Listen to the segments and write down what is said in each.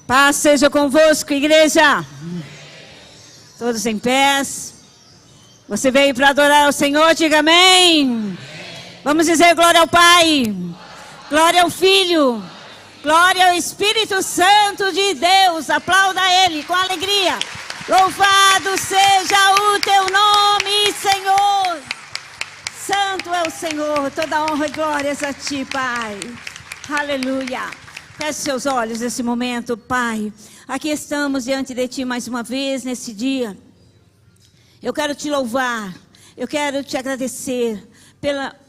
Paz seja convosco, igreja. Todos em pés. Você veio para adorar ao Senhor, diga amém. Vamos dizer glória ao Pai, glória ao Filho, glória ao Espírito Santo de Deus. Aplauda Ele com alegria. Louvado seja o teu nome, Senhor. Santo é o Senhor, toda honra e glórias a ti, Pai. Aleluia. Feche seus olhos nesse momento, Pai. Aqui estamos diante de ti mais uma vez nesse dia. Eu quero te louvar, eu quero te agradecer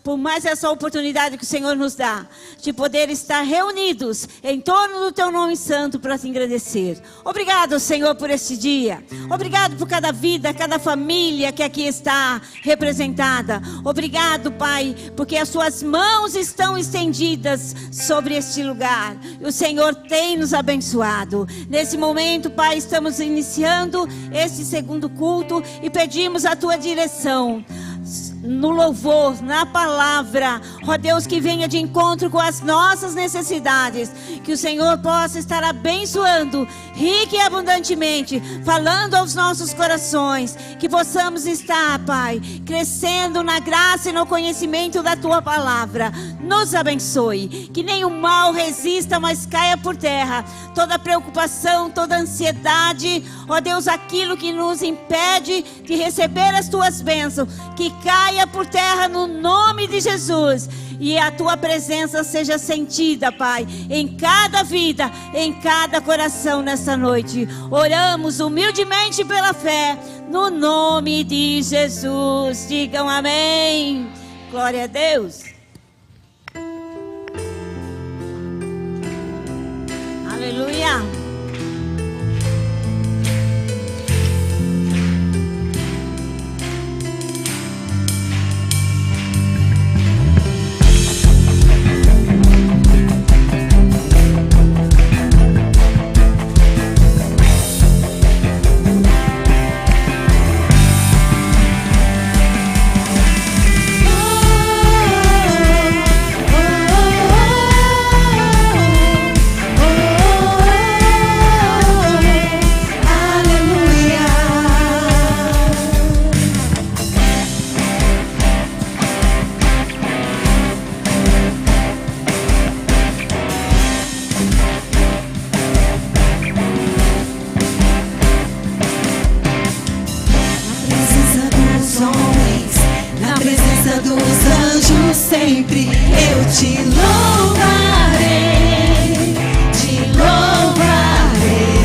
por mais essa oportunidade que o Senhor nos dá, de poder estar reunidos em torno do teu nome santo para te engrandecer. Obrigado, Senhor, por este dia. Obrigado por cada vida, cada família que aqui está representada. Obrigado, Pai, porque as suas mãos estão estendidas sobre este lugar. E o Senhor tem nos abençoado. Nesse momento, Pai, estamos iniciando este segundo culto e pedimos a tua direção. No louvor, na palavra, ó Deus, que venha de encontro com as nossas necessidades, que o Senhor possa estar abençoando rica e abundantemente, falando aos nossos corações, que possamos estar, Pai, crescendo na graça e no conhecimento da tua palavra. Nos abençoe, que nem o mal resista, mas caia por terra toda preocupação, toda ansiedade, ó Deus, aquilo que nos impede de receber as tuas bênçãos, que caia por terra no nome de Jesus. E a tua presença seja sentida, Pai, em cada vida, em cada coração nessa noite. Oramos humildemente pela fé, no nome de Jesus. Digam amém. Glória a Deus. Aleluia. Sempre eu te louvarei, te louvarei.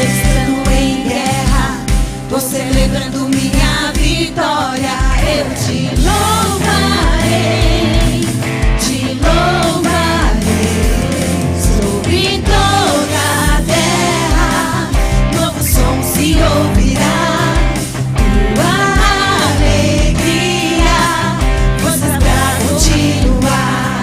Estando em guerra, tô celebrando minha vitória. Eu te louvarei, te louvarei. Sobre toda a terra, novo som se ouvirá. Tua alegria, força pra continuar.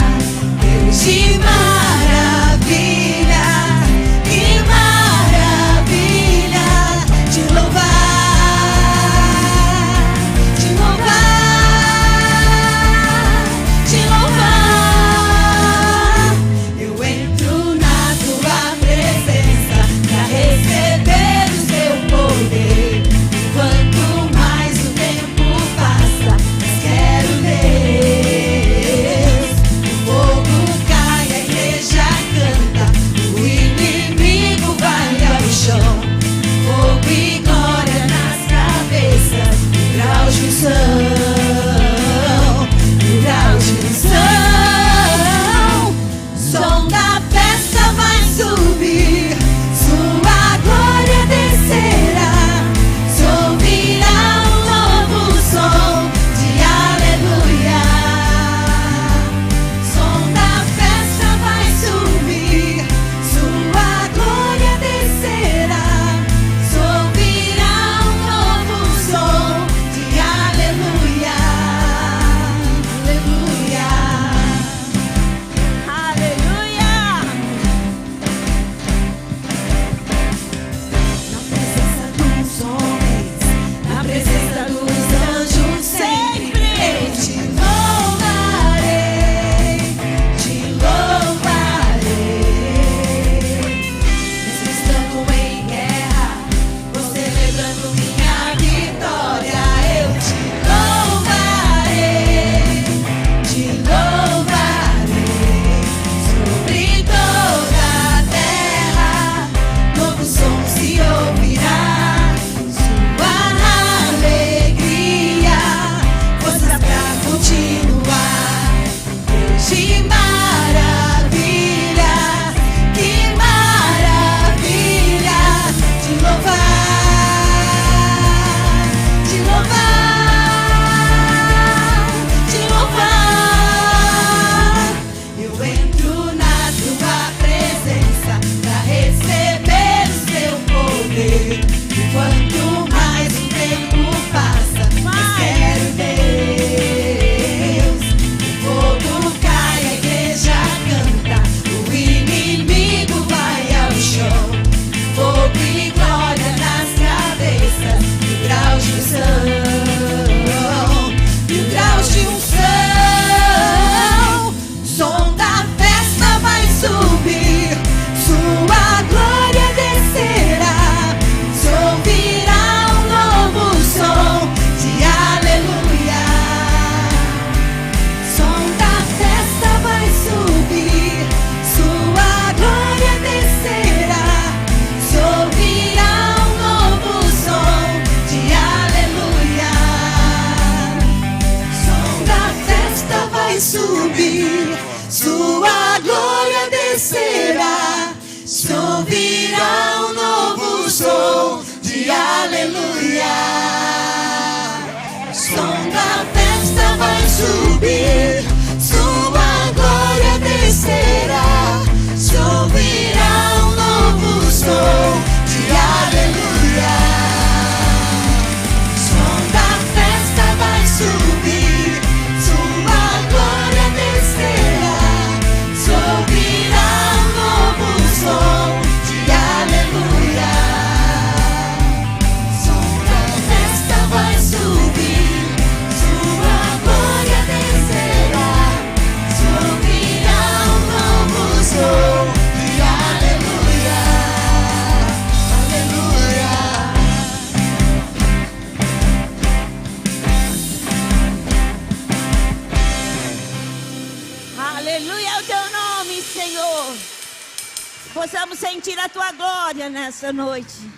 possamos sentir a tua glória nessa noite.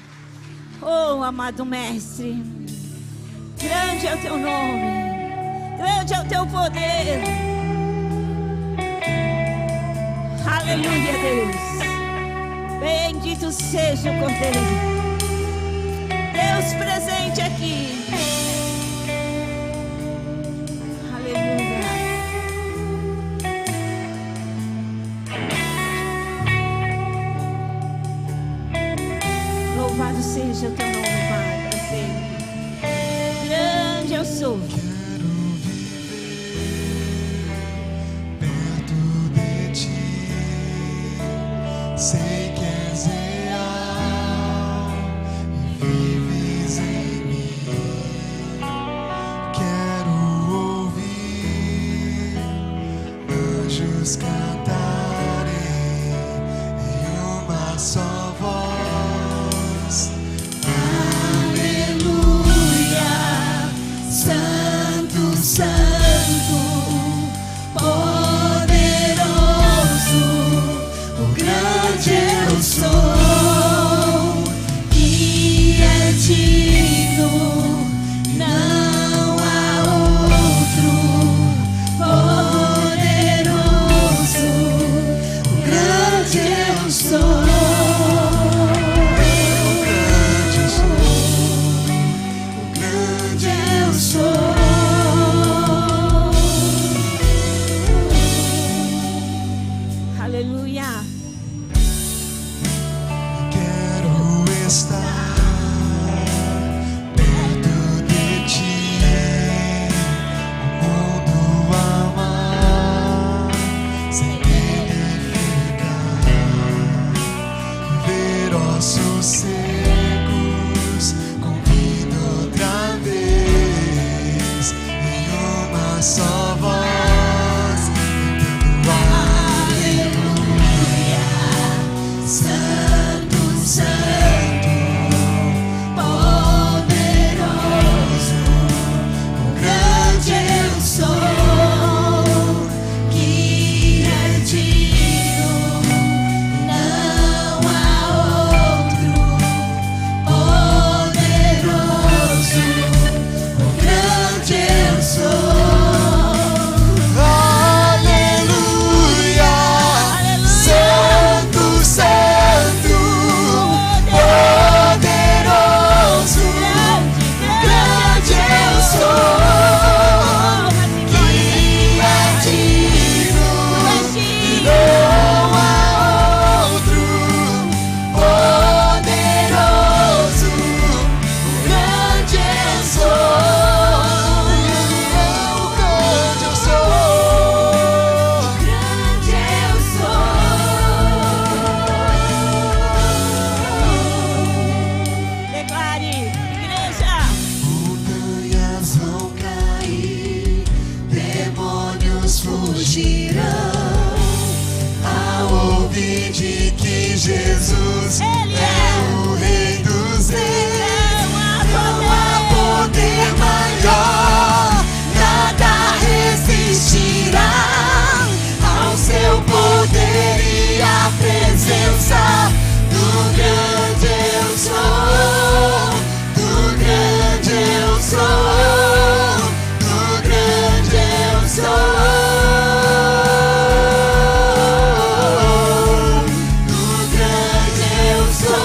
Oh, amado Mestre, grande é o teu nome, grande é o teu poder. Aleluia, Deus. Bendito seja o Cordeiro. Deus presente aqui. Aleluia. Louvado seja o teu nome, Pai, para sempre. Grande eu sou. Sei que és real e vives em mim. Quero ouvir anjos cantarem em uma só voz. Aleluia, Santo, Santo, poderoso, o grande eu sou, que é digno, não há outro, poderoso, o grande eu sou. Aleluia. Quero estar perto de ti, o mundo amar, sem ficar, ver ossos secos, convido outra vez, em uma só voz. Santo, Santo, poderoso, o grande eu sou, que é digno, não há outro, poderoso, o grande eu sou. Jesus é o Rei dos Reis, não há poder maior, nada resistirá ao seu poder e à presença do grande eu sou, do grande eu sou, do grande eu sou. So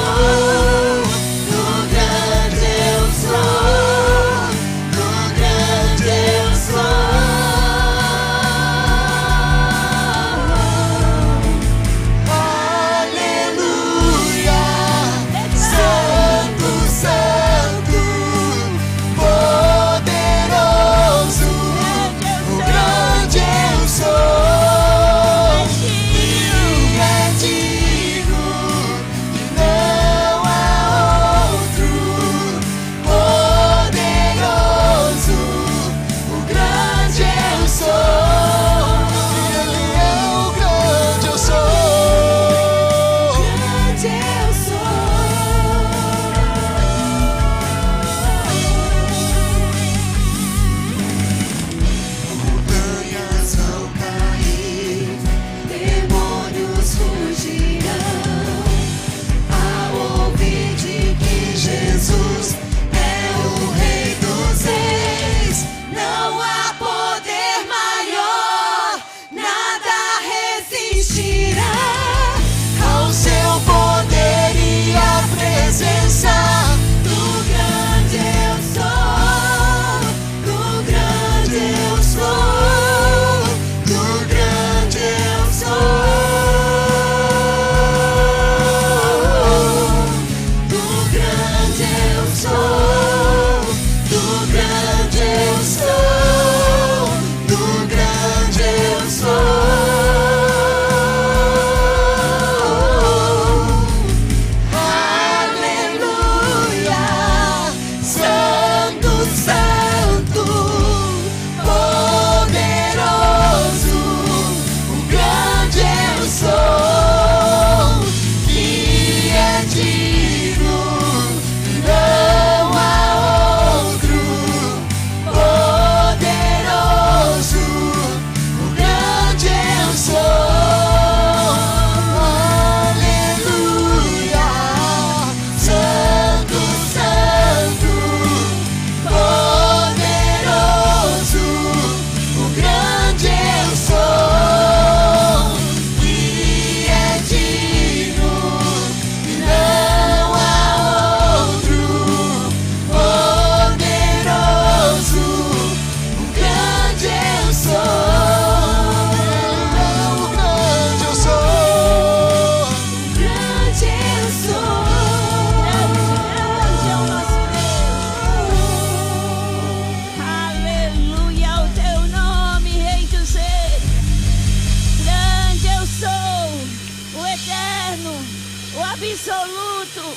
absoluto.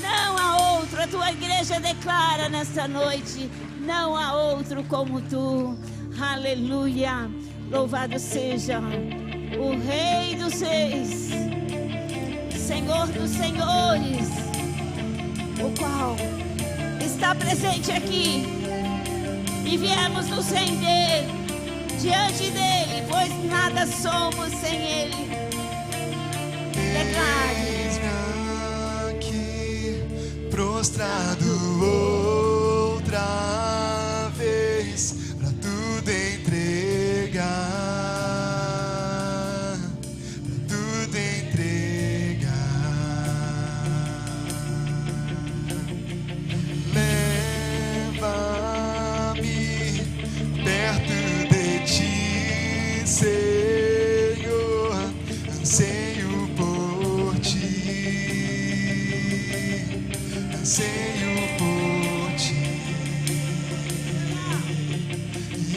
Não há outro. A tua igreja declara nesta noite: não há outro como tu. Aleluia. Louvado seja o Rei dos Reis, Senhor dos Senhores, o qual está presente aqui. E viemos nos render diante dele, pois nada somos sem ele. Declare. Eis-me aqui, prostrado outra vez, pra tudo entregar, pra tudo entregar. Leva-me perto de ti, Senhor, anseio por ti, anseio por ti.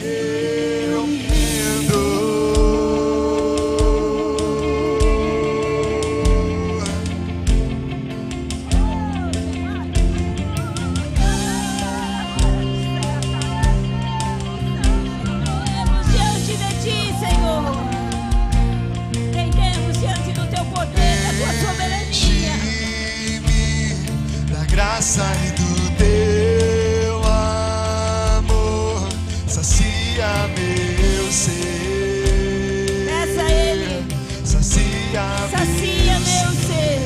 E eu me rendo. Rendemos diante de ti, Senhor. Rendemos diante do teu poder, da tua soberania. Enche-me da graça e do teu amor, sacia meu ser, Peça a ele, sacia sacia meu ser.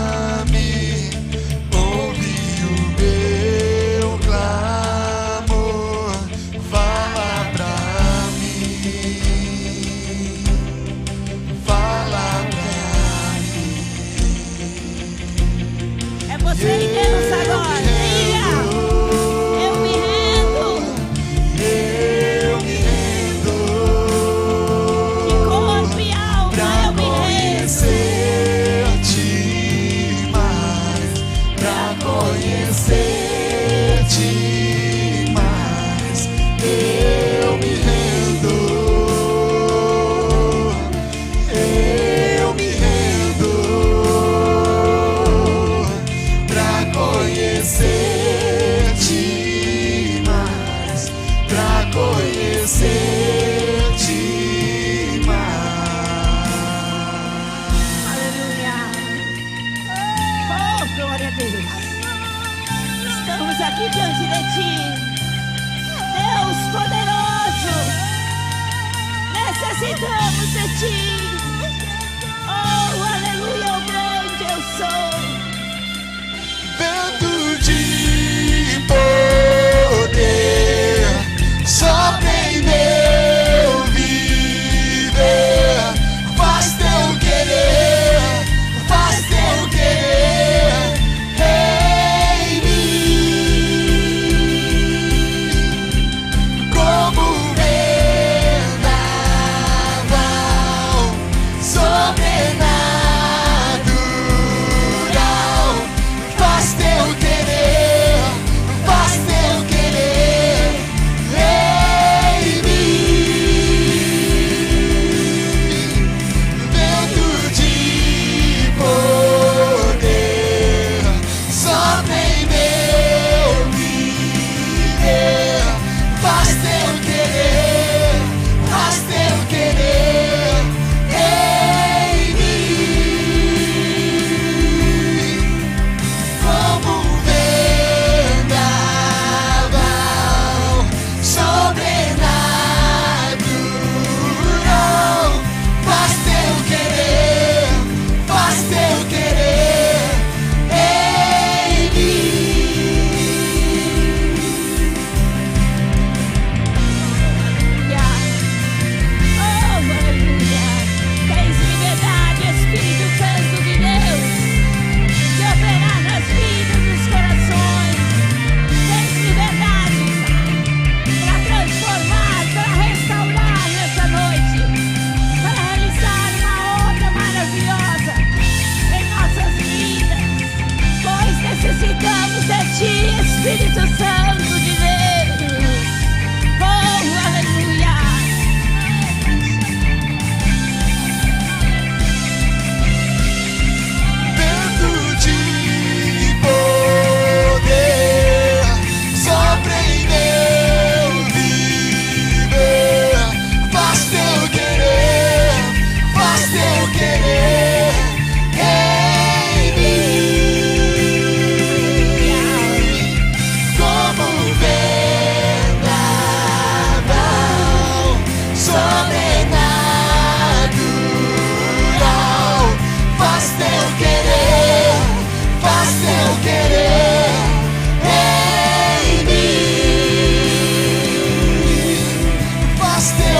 Abraça-me, ouve o meu clamor, fala pra mim, fala pra mim. É você e Deus agora. Diga, eu me rendo. Eu me rendo De corpo e alma, pra eu me rendo. conhecer-te mais, pra conhecer-te mais. Eu me rendo, eu me rendo pra conhecer-te mais, pra conhecer-te mais. Aleluia. Oh, glória a Deus. Estamos aqui diante de ti, Deus poderoso. Necessitamos de ti. Oh, aleluia, o grande eu sou. Vento de poder sopra em meu viver, faz teu querer em mim, como vendaval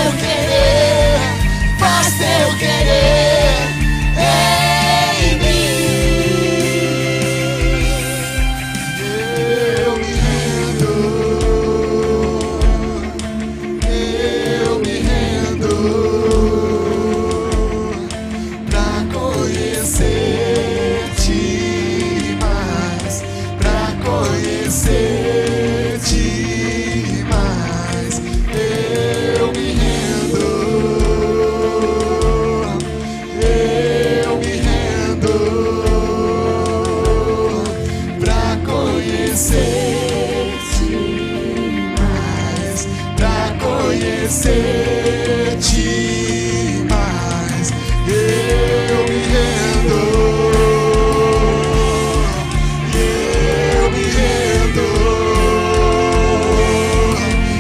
teu querer, faz teu querer em mim. Eu me rendo pra conhecer-te mais, pra conhecer-te mais. Eu me rendo pra conhecer-te mais, pra conhecer-te mais. Eu me rendo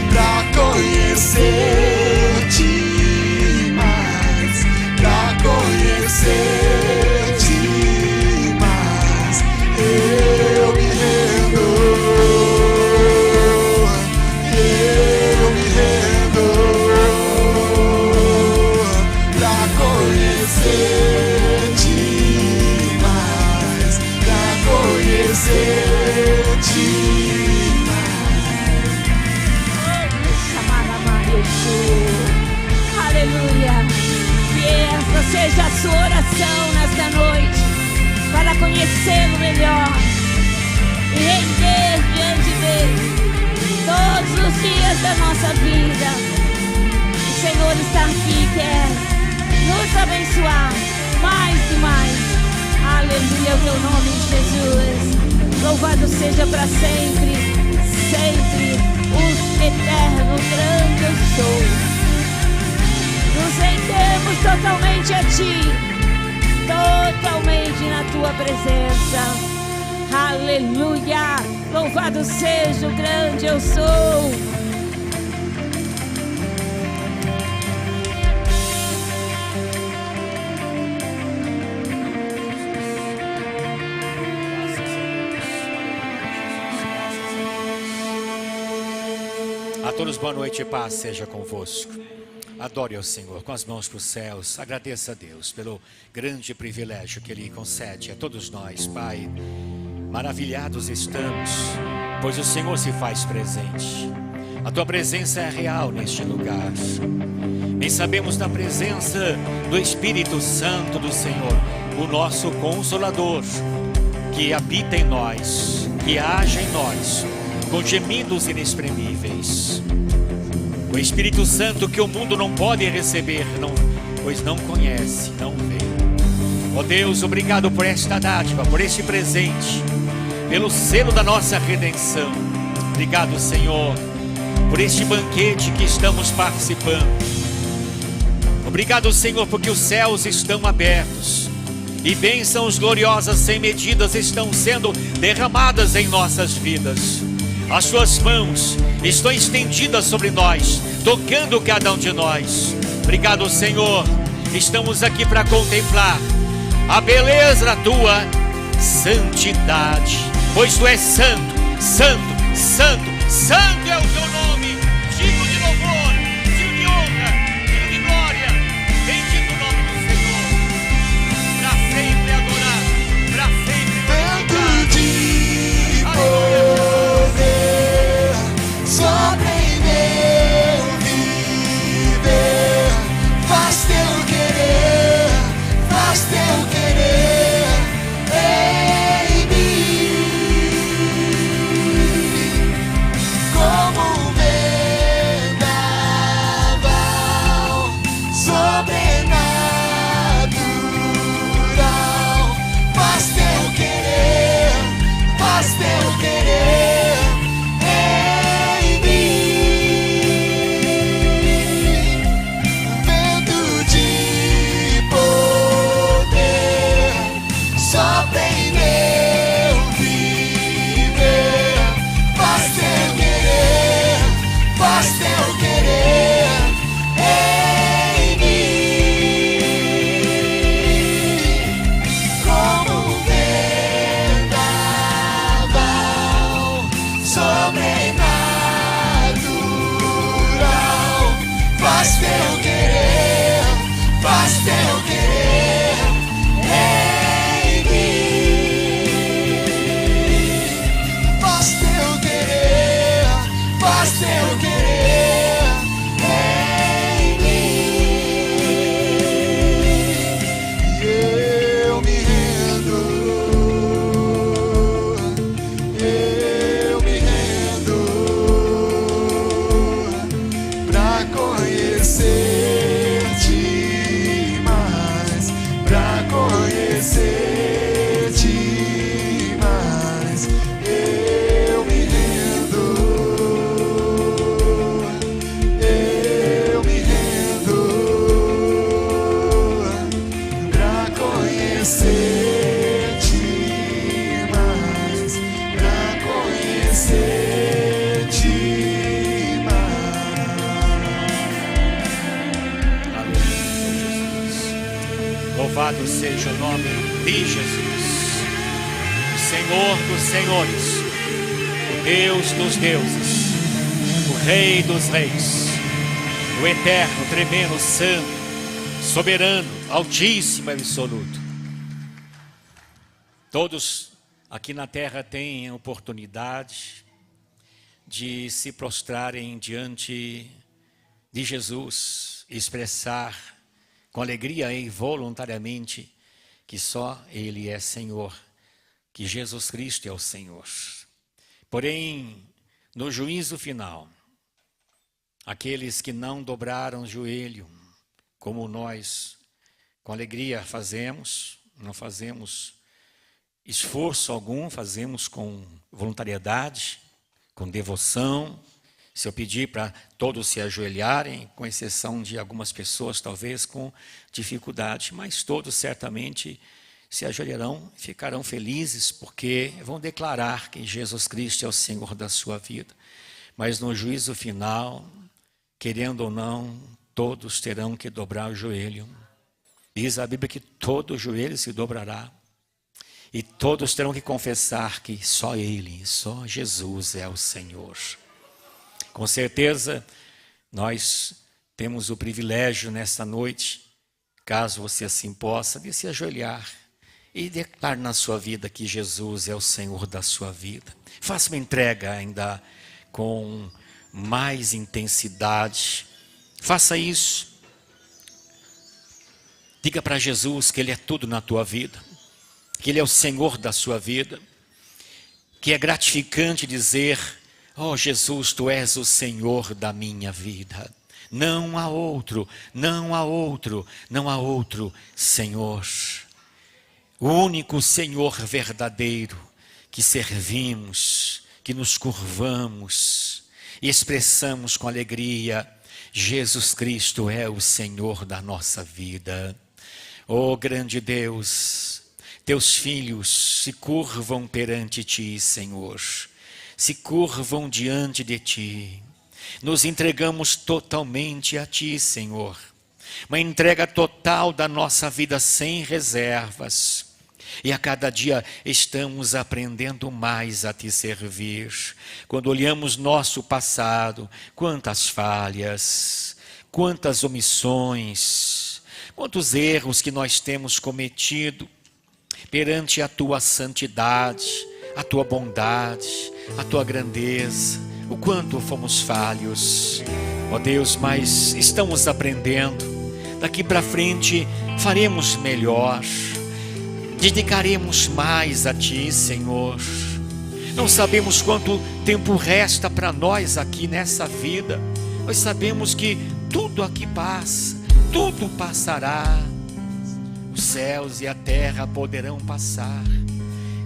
pra conhecer-te mais, pra conhecer-te mais. Eu me rendo pra conhecer-te mais, pra conhecer-te Aleluia. Que essa seja a sua oração nesta noite, para conhecê-lo melhor e render diante dele todos os dias da nossa vida. O Senhor está aqui e quer nos abençoar mais e mais. Aleluia, o teu nome, Jesus. Louvado seja para sempre, sempre, o eterno, grande eu sou. Nos rendemos totalmente a Ti, totalmente na Tua presença. Aleluia, louvado seja o grande eu sou. A todos boa noite e paz seja convosco. Adore ao Senhor com as mãos para os céus. Agradeça a Deus pelo grande privilégio que Ele concede a todos nós, Pai. Maravilhados estamos, pois o Senhor se faz presente. A Tua presença é real neste lugar. Bem sabemos da presença do Espírito Santo do Senhor, o nosso Consolador, que habita em nós, que age em nós, com gemidos inexprimíveis. O Espírito Santo que o mundo não pode receber, pois não conhece, não vê. Ó Deus, obrigado por esta dádiva, por este presente, pelo selo da nossa redenção. Obrigado, Senhor, por este banquete que estamos participando. Obrigado, Senhor, porque os céus estão abertos e bênçãos gloriosas sem medidas estão sendo derramadas em nossas vidas. As Suas mãos estão estendidas sobre nós, tocando cada um de nós. Obrigado, Senhor. Estamos aqui para contemplar a beleza da Tua santidade, pois Tu és santo, santo, santo, santo é o Teu nome, digno de louvor, digno de honra, digno de glória. Bendito o nome do Senhor, para sempre adorado, para sempre tanto de poder sobre meu viver. Faz teu querer, faz teu querer em mim, como o meu teu querer, faz teu querer em mim. Faz teu querer, faz teu querer em mim. E eu me rendo, pra conhecer-te mais, pra conhecer-te mais. Eu me rendo, pra conhecer-te mais, pra conhecer-te Louvado seja o nome de Jesus, o Senhor dos senhores, o Deus dos deuses, o Rei dos reis, o eterno, tremendo, santo, soberano, altíssimo e absoluto. Todos aqui na terra têm a oportunidade de se prostrarem diante de Jesus, expressar com alegria e voluntariamente que só Ele é Senhor, que Jesus Cristo é o Senhor. Porém, no juízo final, aqueles que não dobraram o joelho, como nós com alegria fazemos, não fazemos esforço algum, fazemos com voluntariedade, com devoção. Se eu pedir para todos se ajoelharem, com exceção de algumas pessoas talvez com dificuldade, mas todos certamente se ajoelharão, ficarão felizes porque vão declarar que Jesus Cristo é o Senhor da sua vida. Mas no juízo final, querendo ou não, todos terão que dobrar o joelho. Diz a Bíblia que todo joelho se dobrará e todos terão que confessar que só Ele, só Jesus é o Senhor. Com certeza, nós temos o privilégio nesta noite, caso você assim possa, de se ajoelhar e declarar na sua vida que Jesus é o Senhor da sua vida. Faça uma entrega ainda com mais intensidade. Faça isso. Diga para Jesus que Ele é tudo na tua vida, que Ele é o Senhor da sua vida, que é gratificante dizer: oh Jesus, Tu és o Senhor da minha vida. Não há outro, não há outro, não há outro Senhor. O único Senhor verdadeiro que servimos, que nos curvamos e expressamos com alegria: Jesus Cristo é o Senhor da nossa vida. Oh grande Deus, Teus filhos se curvam perante Ti, Senhor. Se curvam diante de Ti. Nos entregamos totalmente a Ti, Senhor. Uma entrega total da nossa vida sem reservas. E a cada dia estamos aprendendo mais a Te servir. Quando olhamos nosso passado, quantas falhas, quantas omissões, quantos erros que nós temos cometido perante a Tua santidade, a Tua bondade, a Tua grandeza, o quanto fomos falhos. Ó Deus, mas estamos aprendendo. Daqui para frente faremos melhor. Dedicaremos mais a Ti, Senhor. Não sabemos quanto tempo resta para nós aqui nessa vida. Nós sabemos que tudo aqui passa, tudo passará. Os céus e a terra poderão passar.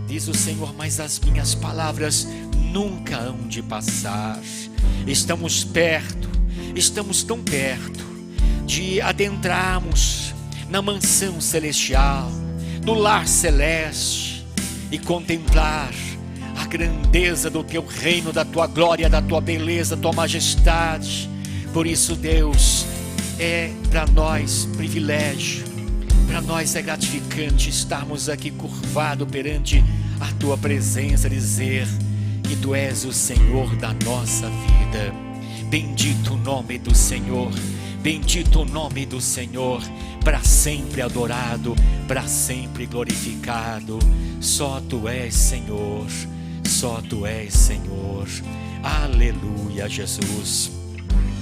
Diz o Senhor, mas as minhas palavras nunca hão de passar. Estamos perto, estamos tão perto de adentrarmos na mansão celestial, no lar celeste e contemplar a grandeza do Teu reino, da Tua glória, da Tua beleza, da Tua majestade. Por isso, Deus, é para nós privilégio, para nós é gratificante estarmos aqui curvados perante a Tua presença, dizer que Tu és o Senhor da nossa vida. Bendito o nome do Senhor, Bendito o nome do Senhor, para sempre adorado, para sempre glorificado. Só Tu és Senhor, só Tu és Senhor. Aleluia, Jesus.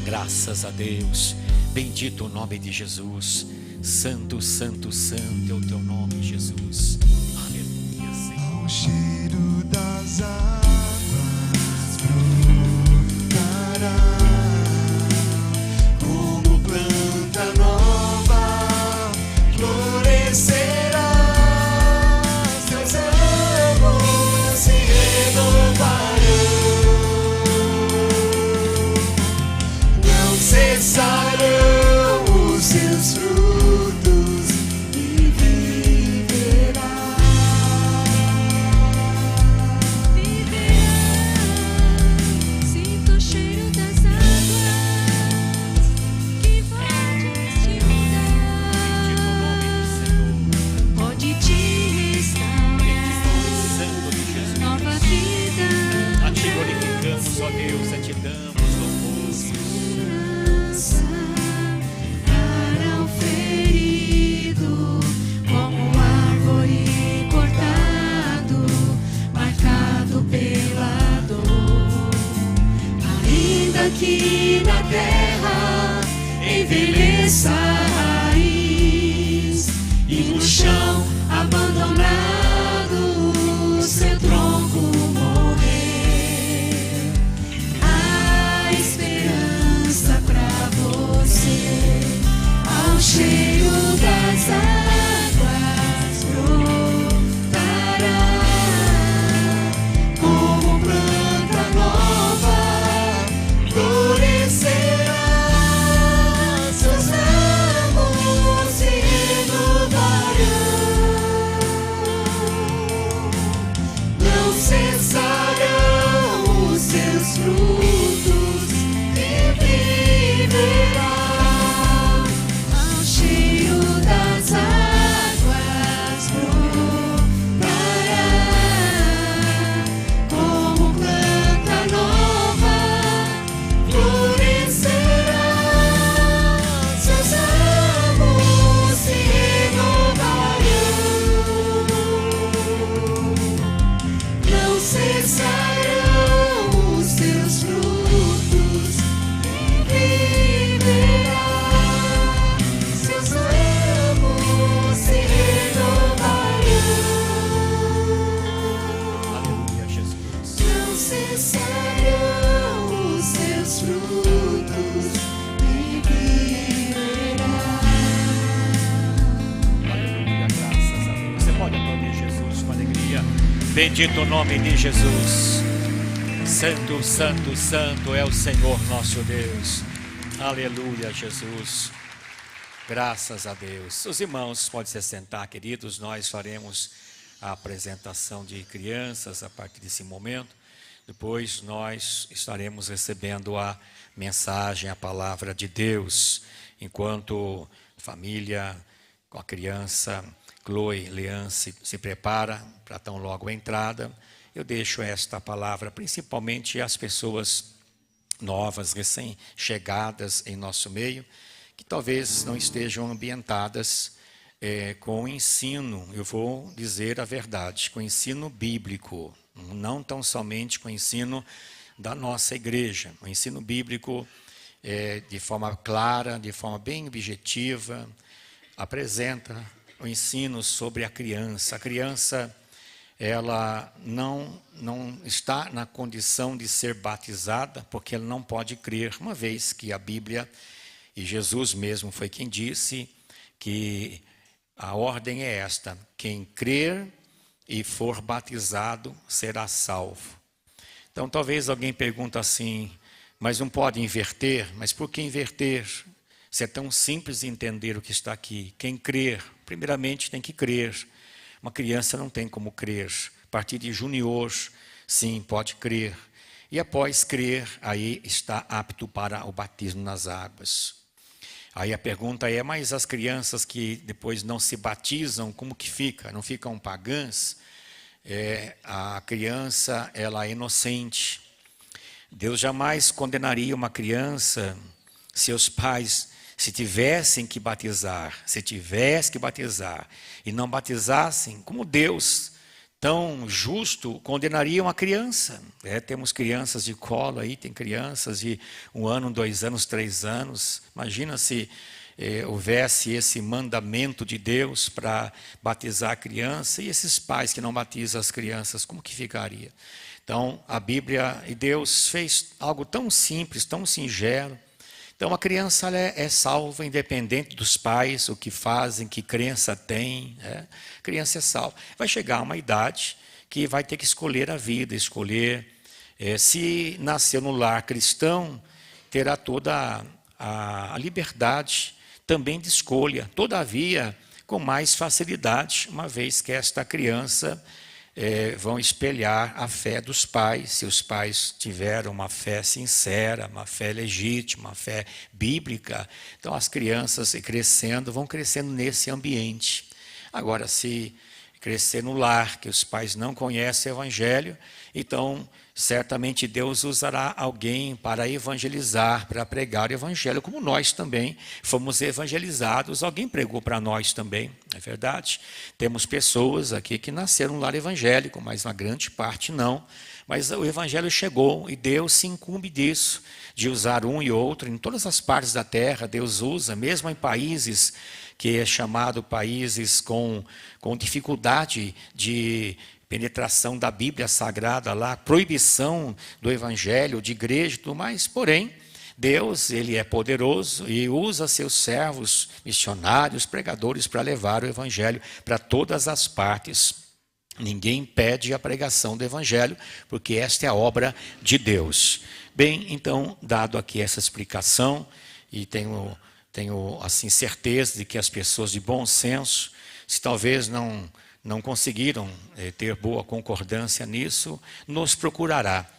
Graças a Deus. Bendito o nome de Jesus. Santo, santo, santo é o Teu nome, Jesus. Aleluia, Senhor. O cheiro das águas brotará como planta nova, florescerá. Seus ramos se renovarão, não cessarão os seus frutos e viverá. Sinto o cheiro das águas que pode te Bendito o nome do Senhor. mudar, pode te restaurar, Santo de Jesus. nova vida, A Te glorificamos, ó Deus, a Te damos louvores. esperança para o ferido, como árvore cortado, marcado pela dor. Ainda que na terra envelheça a raiz e no chão abandonado seu tronco morrer, há esperança pra você. Ao cheiro das águas brotará como planta nova, florescerá. Seus ramos se renovarão, não cessarão os seus frutos e viverá. Ao cheiro das águas brotará como planta nova, florescerá. Seus ramos se renovarão, não cessarão os seus frutos e viverá. Seus ramos se renovarão, Aleluia, Jesus. não cessarão os seus frutos e viverá. Aleluia, graças a Deus. Você pode aplaudir Jesus com alegria. Bendito o nome de Jesus. Santo, santo, santo é o Senhor nosso Deus. Aleluia, Jesus. Graças a Deus. Os irmãos podem se sentar, queridos. Nós faremos a apresentação de crianças a partir desse momento. Depois nós estaremos recebendo a mensagem, a palavra de Deus. Enquanto a família com a criança Chloe Lean se prepara para tão logo a entrada, eu deixo esta palavra principalmente às pessoas novas, recém-chegadas em nosso meio, que talvez não estejam ambientadas com o ensino, eu vou dizer a verdade, com o ensino bíblico, não tão somente com o ensino da nossa igreja. O ensino bíblico, de forma clara, de forma bem objetiva, apresenta o ensino sobre a criança. A criança, ela não está na condição de ser batizada, porque ela não pode crer, uma vez que a Bíblia, e Jesus mesmo foi quem disse, que a ordem é esta: quem crer e for batizado será salvo. Então talvez alguém pergunte assim, mas não pode inverter? Mas por que inverter? Se é tão simples entender o que está aqui. Quem crer, primeiramente tem que crer. Uma criança não tem como crer. A partir de junior, sim, pode crer. E após crer, aí está apto para o batismo nas águas. Aí a pergunta é, mas as crianças que depois não se batizam, como que fica? Não ficam pagãs? A criança, ela é inocente. Deus jamais condenaria uma criança se os pais se tivessem que batizar, e não batizassem, como Deus, tão justo, condenaria uma criança. Temos crianças de colo aí, tem crianças de 1 ano, 2 anos, 3 anos. Imagina se houvesse esse mandamento de Deus para batizar a criança, e esses pais que não batizam as crianças, como que ficaria? Então, a Bíblia e Deus fez algo tão simples, tão singelo. Então, a criança ela é salva, independente dos pais, o que fazem, que crença tem. A criança é salva. Vai chegar uma idade que vai ter que escolher a vida, escolher. Se nasceu no lar cristão, terá toda a liberdade também de escolha. Todavia, com mais facilidade, uma vez que esta criança vão espelhar a fé dos pais, se os pais tiveram uma fé sincera, uma fé legítima, uma fé bíblica. Então, as crianças vão crescendo nesse ambiente. Agora, se crescer no lar, que os pais não conhecem o Evangelho, então, certamente Deus usará alguém para evangelizar, para pregar o Evangelho, como nós também fomos evangelizados, alguém pregou para nós também, não é verdade? Temos pessoas aqui que nasceram no lar evangélico, mas uma grande parte não. Mas o Evangelho chegou e Deus se incumbe disso, de usar um e outro, em todas as partes da terra, Deus usa, mesmo em países que é chamado países com dificuldade de penetração da Bíblia Sagrada lá, proibição do Evangelho, de igreja e tudo mais. Porém, Deus, Ele é poderoso e usa seus servos, missionários, pregadores, para levar o Evangelho para todas as partes. Ninguém impede a pregação do Evangelho, porque esta é a obra de Deus. Bem, então, dado aqui essa explicação, e tenho assim, certeza de que as pessoas de bom senso, se talvez não conseguiram ter boa concordância nisso, nos procurar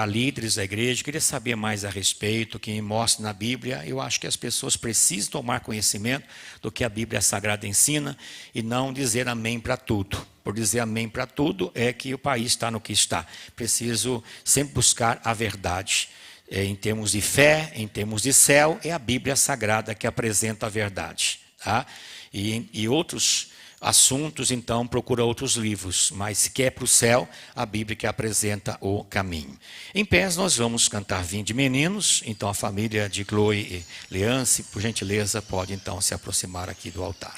líderes da igreja, queria saber mais a respeito, que me mostre na Bíblia. Eu acho que as pessoas precisam tomar conhecimento do que a Bíblia Sagrada ensina e não dizer amém para tudo. Por dizer amém para tudo é que o país está no que está. Preciso sempre buscar a verdade. Em termos de fé, em termos de céu, é a Bíblia Sagrada que apresenta a verdade. Tá? E outros assuntos, então, procura outros livros, mas se quer para o céu, a Bíblia que apresenta o caminho. Em pés, nós vamos cantar Vinde Meninos, então a família de Chloe e Leance, por gentileza, pode então se aproximar aqui do altar.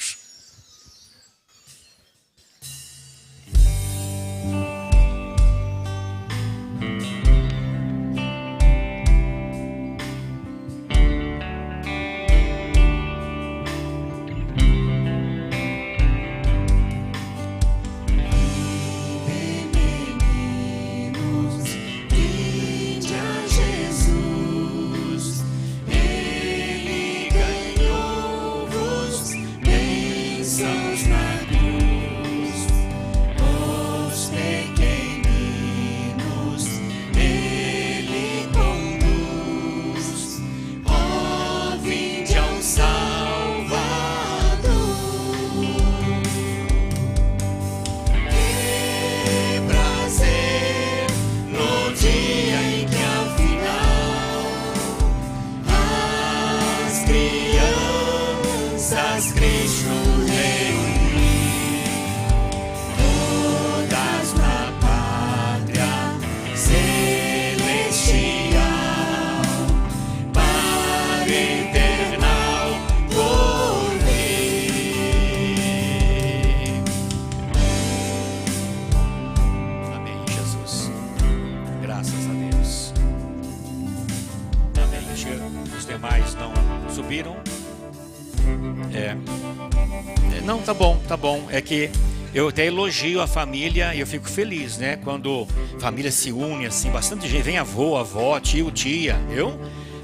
Tá bom, é que eu até elogio a família e eu fico feliz, né? Quando a família se une assim, bastante gente, vem avô, avó, tio, tia,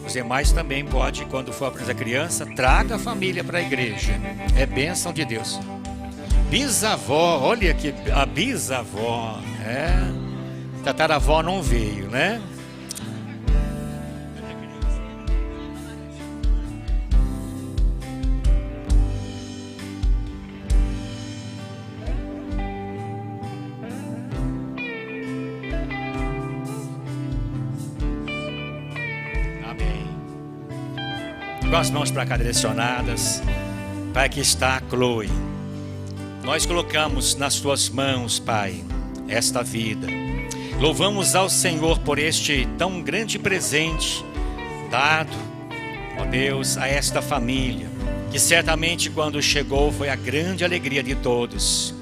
os demais também pode, quando for apresentar criança, traga a família para a igreja, é bênção de Deus. Bisavó, olha aqui, a bisavó, tataravó não veio, né? as mãos para cá direcionadas. Pai, aqui está a Chloe. Nós colocamos nas tuas mãos, Pai, esta vida. Louvamos ao Senhor por este tão grande presente dado, ó Deus, a esta família, que certamente quando chegou foi a grande alegria de todos.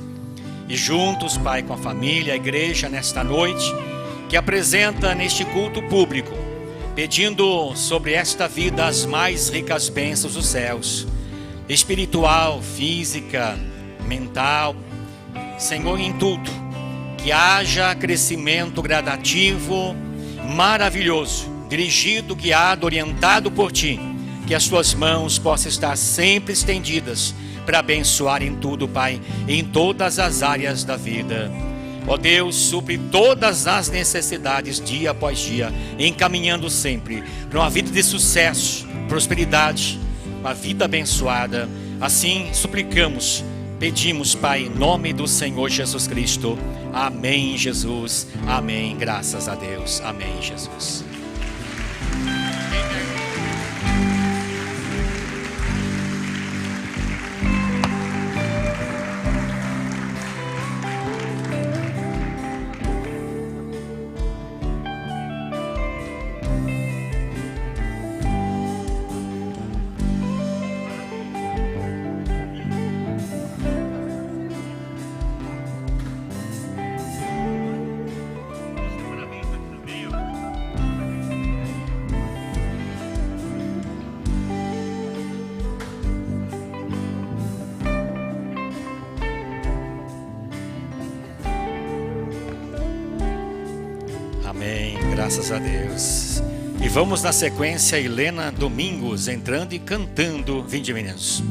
E juntos, Pai, com a família, a igreja nesta noite, que apresenta neste culto público, pedindo sobre esta vida as mais ricas bênçãos dos céus, espiritual, física, mental, Senhor, em tudo, que haja crescimento gradativo, maravilhoso, dirigido, guiado, orientado por Ti, que as Tuas mãos possam estar sempre estendidas para abençoar em tudo, Pai, em todas as áreas da vida. Ó Deus, supre todas as necessidades dia após dia, encaminhando sempre para uma vida de sucesso, prosperidade, uma vida abençoada. Assim suplicamos, pedimos, Pai, em nome do Senhor Jesus Cristo. Amém, Jesus. Amém. Graças a Deus. Amém, Jesus. Amém, graças a Deus. E vamos na sequência, Helena Domingos entrando e cantando. Vinde, meninos.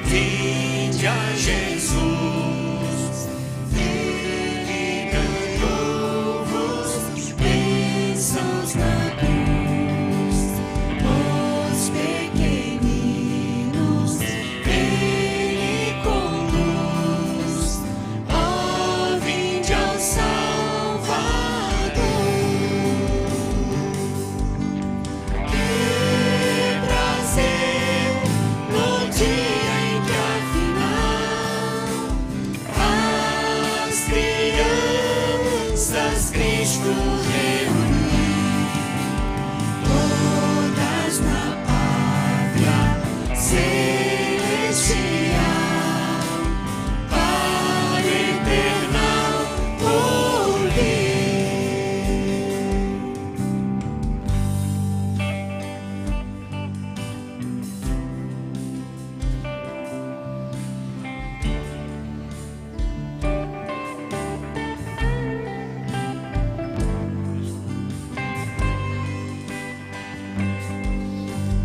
Vinde a Jesus, Ele cantou-vos bênçãos na cruz. Os pequeninos Ele conduz. Ó, vinde ao Salvador. Que prazer no dia em que afinal as crianças Cristo reuniu, todas na pátria celestial, para o eternal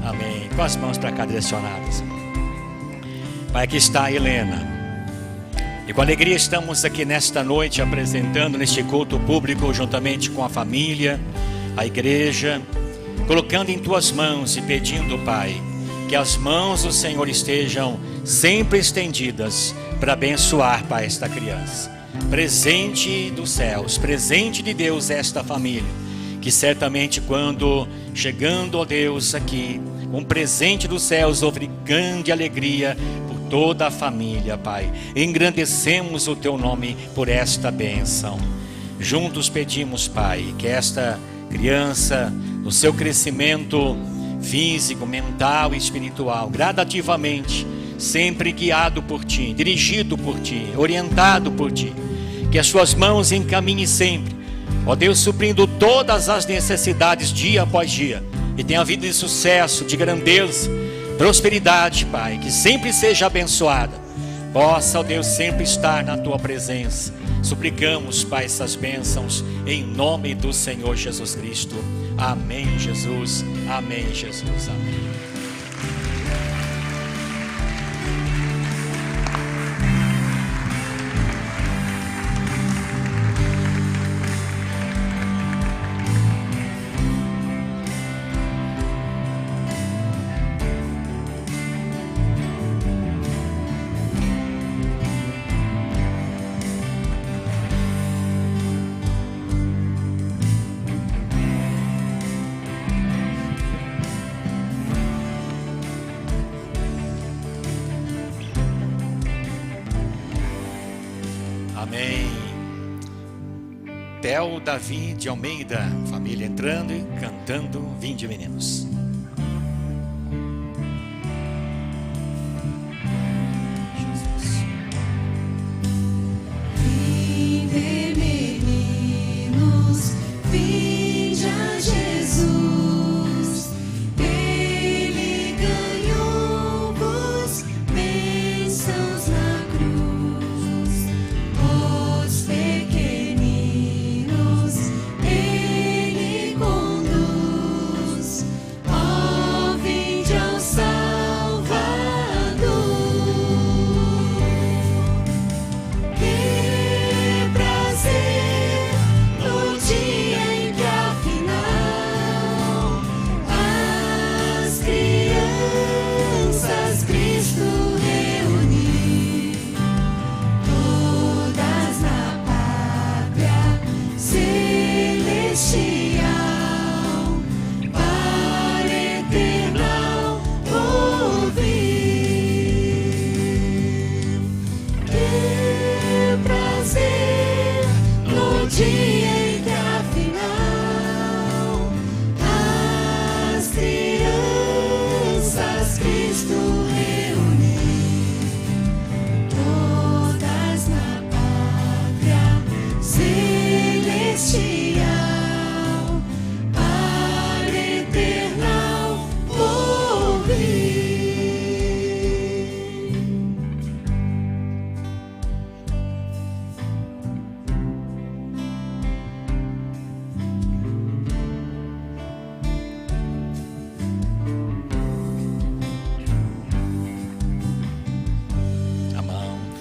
Amém. Com as mãos para cá direcionadas. Pai, aqui está a Helena. E com alegria estamos aqui nesta noite apresentando neste culto público, juntamente com a família, a igreja, colocando em Tuas mãos e pedindo, Pai, que as mãos do Senhor estejam sempre estendidas para abençoar, Pai, esta criança. Presente dos céus, presente de Deus esta família, que certamente quando chegando, ó Deus, aqui, um presente dos céus, houve grande alegria por toda a família, Pai. Engrandecemos o Teu nome por esta bênção. Juntos pedimos, Pai, que esta criança, no seu crescimento físico, mental e espiritual, gradativamente, sempre guiado por Ti, dirigido por Ti, orientado por Ti, que as Suas mãos encaminhem sempre, ó Deus, suprindo todas as necessidades dia após dia, e tenha vida de sucesso, de grandeza, prosperidade, Pai, que sempre seja abençoada, possa, ó Deus, sempre estar na Tua presença. Suplicamos, Pai, essas bênçãos em nome do Senhor Jesus Cristo. Amém, Jesus. Amém, Jesus. Amém. Amém. Theo Davi de Almeida, família entrando e cantando Vinde Meninos. Vinde, meninos, vinde a Jesus. Ele ganhou-vos bênçãos na cruz. Os pequeninos Ele conduz. Ó, vinde ao Salvador. Que prazer no dia em que afinal as crianças Cristo reuniu, todas na pátria celestial, para eternal ouvir. Que prazer no dia em que afinal as crianças Cristo reuniu, todas na pátria celestial, para eternal ouvir.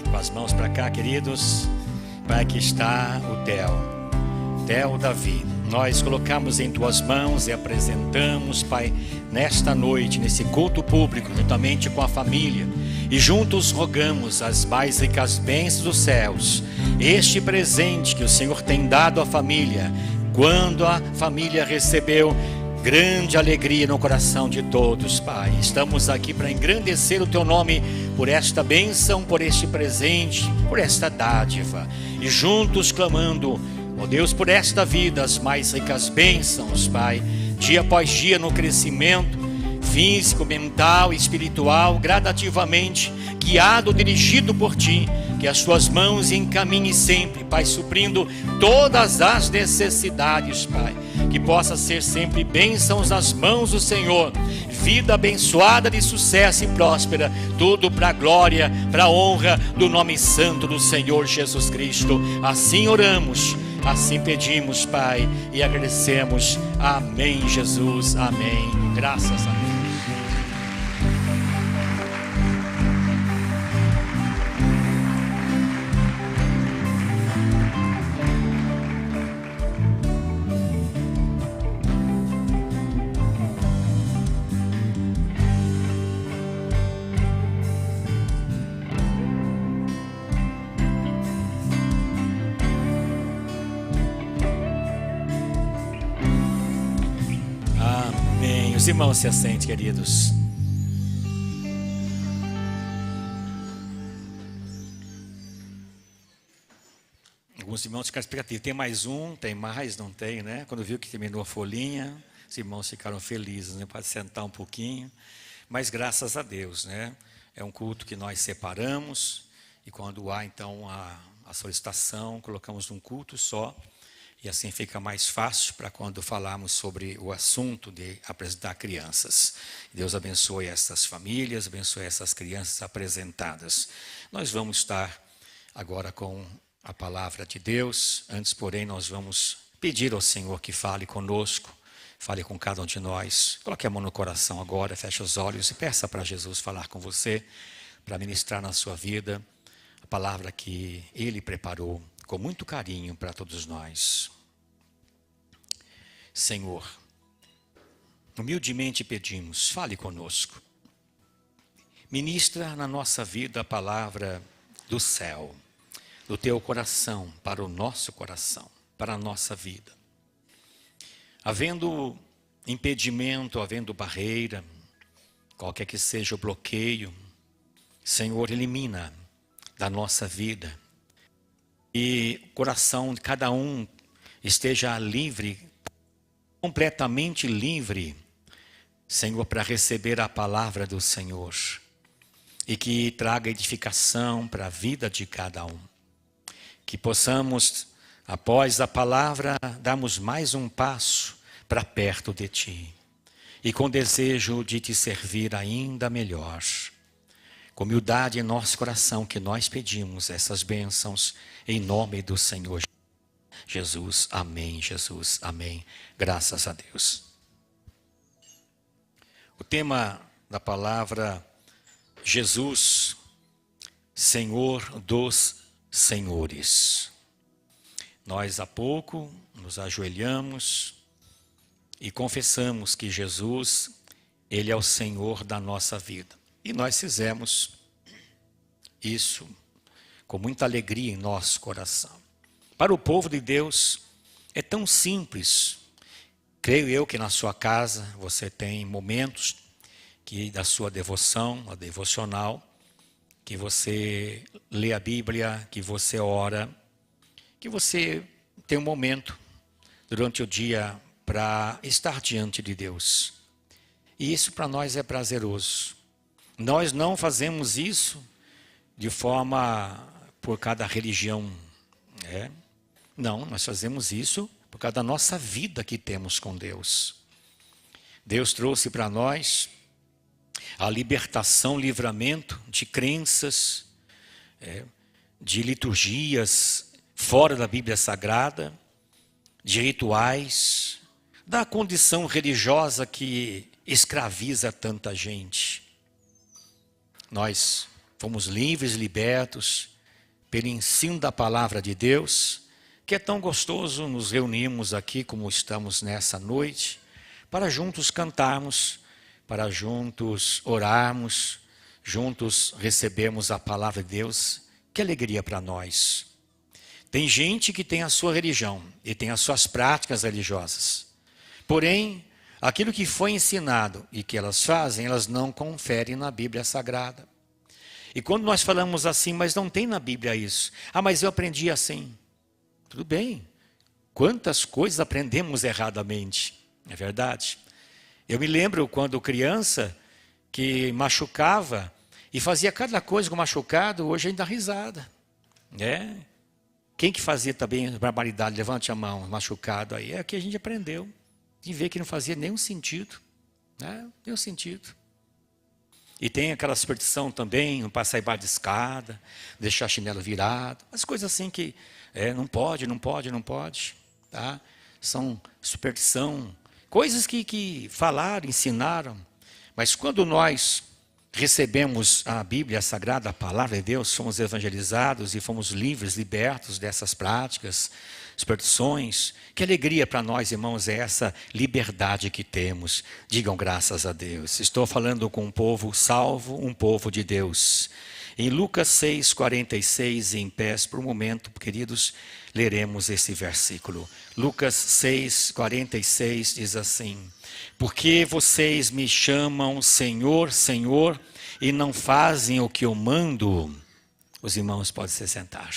Com as mãos para cá, queridos. Pai, aqui está o Theo Davi. Nós colocamos em tuas mãos e apresentamos, Pai, nesta noite, nesse culto público, juntamente com a família, e juntos rogamos as mais ricas bênçãos dos céus, este presente que o Senhor tem dado à família, quando a família recebeu grande alegria no coração de todos, Pai. Estamos aqui para engrandecer o Teu nome por esta bênção, por este presente, por esta dádiva. E juntos clamando, ó Deus, por esta vida, as mais ricas bênçãos, Pai. Dia após dia no crescimento físico, mental, espiritual, gradativamente, guiado, dirigido por Ti. Que as Tuas mãos encaminhem sempre, Pai, suprindo todas as necessidades, Pai. Que possa ser sempre bênçãos nas mãos do Senhor, vida abençoada de sucesso e próspera, tudo para a glória, para a honra do nome santo do Senhor Jesus Cristo. Assim oramos, assim pedimos, Pai, e agradecemos. Amém, Jesus, amém. Graças a Deus. Os irmãos se assentem, queridos. Alguns irmãos ficaram expectativos. Tem mais um? Tem mais? Não tem, né? Quando viu que terminou a folhinha, os irmãos ficaram felizes, né? Pode sentar um pouquinho. Mas graças a Deus, né? É um culto que nós separamos. E quando há, então, a solicitação, colocamos num culto só. E assim fica mais fácil para quando falarmos sobre o assunto de apresentar crianças. Deus abençoe essas famílias, abençoe essas crianças apresentadas. Nós vamos estar agora com a palavra de Deus. Antes, porém, nós vamos pedir ao Senhor que fale conosco, fale com cada um de nós. Coloque a mão no coração agora, feche os olhos e peça para Jesus falar com você, para ministrar na sua vida a palavra que Ele preparou com muito carinho para todos nós. Senhor, humildemente pedimos, fale conosco. Ministra na nossa vida a palavra do céu, do Teu coração para o nosso coração, para a nossa vida. Havendo impedimento, havendo barreira, qualquer que seja o bloqueio, Senhor, elimina da nossa vida e o coração de cada um esteja livre, completamente livre, Senhor, para receber a palavra do Senhor. E que traga edificação para a vida de cada um. Que possamos, após a palavra, darmos mais um passo para perto de Ti. E com desejo de Te servir ainda melhor. Com humildade em nosso coração que nós pedimos essas bênçãos em nome do Senhor Jesus. Amém, Jesus. Amém. Graças a Deus. O tema da palavra Jesus, Senhor dos Senhores. Nós há pouco nos ajoelhamos e confessamos que Jesus, Ele é o Senhor da nossa vida. E nós fizemos isso com muita alegria em nosso coração. Para o povo de Deus é tão simples. Creio eu que na sua casa você tem momentos que da sua devoção, a devocional, que você lê a Bíblia, que você ora, que você tem um momento durante o dia para estar diante de Deus. E isso para nós é prazeroso. Nós não fazemos isso de forma por cada religião. Não, nós fazemos isso por causa da nossa vida que temos com Deus. Deus trouxe para nós a libertação, livramento de crenças, de liturgias fora da Bíblia Sagrada, de rituais, da condição religiosa que escraviza tanta gente. Nós fomos livres, libertos pelo ensino da palavra de Deus, que é tão gostoso nos reunirmos aqui como estamos nessa noite, para juntos cantarmos, para juntos orarmos, juntos recebermos a palavra de Deus. Que alegria para nós. Tem gente que tem a sua religião e tem as suas práticas religiosas. Porém, aquilo que foi ensinado e que elas fazem, elas não conferem na Bíblia Sagrada. E quando nós falamos assim, mas não tem na Bíblia isso. Ah, mas eu aprendi assim. Tudo bem. Quantas coisas aprendemos erradamente, não é verdade? Eu me lembro quando criança que machucava e fazia cada coisa com machucado, hoje ainda dá risada. Quem que fazia também barbaridade? Levante a mão, machucado aí. É que a gente aprendeu. De ver que não fazia nenhum sentido. Nenhum sentido. E tem aquela superstição também, não passar embaixo de escada, deixar chinelo virado. As coisas assim que não pode. Tá? São superstição. Coisas que falaram, ensinaram. Mas quando nós recebemos a Bíblia Sagrada, a palavra de Deus, somos evangelizados e fomos livres, libertos dessas práticas, superstições. Que alegria para nós, irmãos, é essa liberdade que temos. Digam graças a Deus. Estou falando com um povo salvo, um povo de Deus. Em Lucas 6:46, em pés, por um momento, queridos, leremos esse versículo. Lucas 6:46 diz assim: porque vocês me chamam Senhor, Senhor, e não fazem o que eu mando. Os irmãos podem se sentar.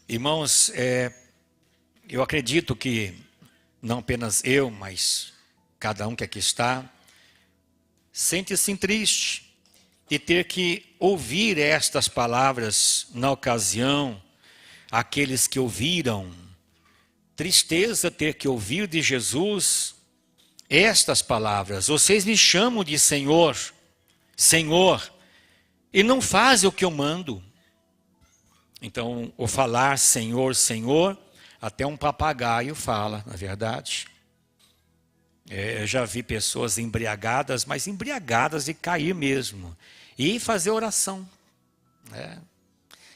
Irmãos, eu acredito que não apenas eu, mas cada um que aqui está, sente-se triste de ter que ouvir estas palavras na ocasião, aqueles que ouviram. Tristeza ter que ouvir de Jesus estas palavras: vocês me chamam de Senhor, Senhor, e não fazem o que eu mando. Então, o falar Senhor, Senhor, até um papagaio fala, na verdade. Eu já vi pessoas embriagadas, mas embriagadas de cair mesmo. E fazer oração.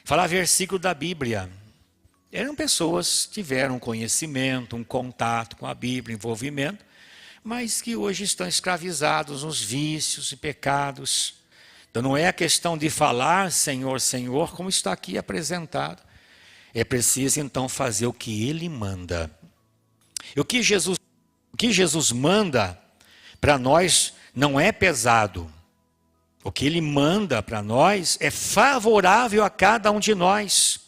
Falar versículo da Bíblia. Eram pessoas que tiveram conhecimento, um contato com a Bíblia, envolvimento, mas que hoje estão escravizados nos vícios e pecados. Então não é a questão de falar Senhor, Senhor, como está aqui apresentado. É preciso então fazer o que Ele manda. E o que Jesus manda para nós não é pesado. O que Ele manda para nós é favorável a cada um de nós.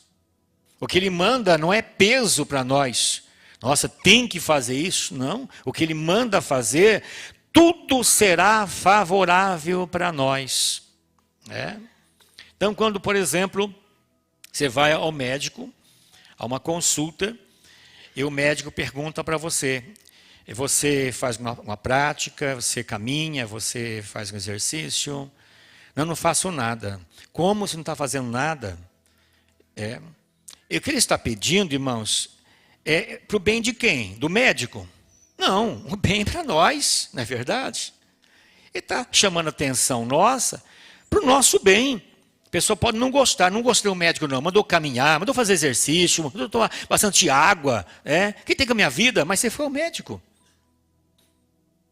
O que Ele manda não é peso para nós. Nossa, tem que fazer isso. Não. O que Ele manda fazer, tudo será favorável para nós. Então, quando, por exemplo, você vai ao médico, a uma consulta, e o médico pergunta para você, você faz uma prática, você caminha, você faz um exercício? Não faço nada. Como você não está fazendo nada? E o que ele está pedindo, irmãos, é para o bem de quem? Do médico? Não, o bem para nós, não é verdade? Ele está chamando a atenção nossa para o nosso bem. A pessoa pode não gostar, não gostei do médico não, mandou caminhar, mandou fazer exercício, mandou tomar bastante água, que tem com a minha vida, mas você foi ao médico.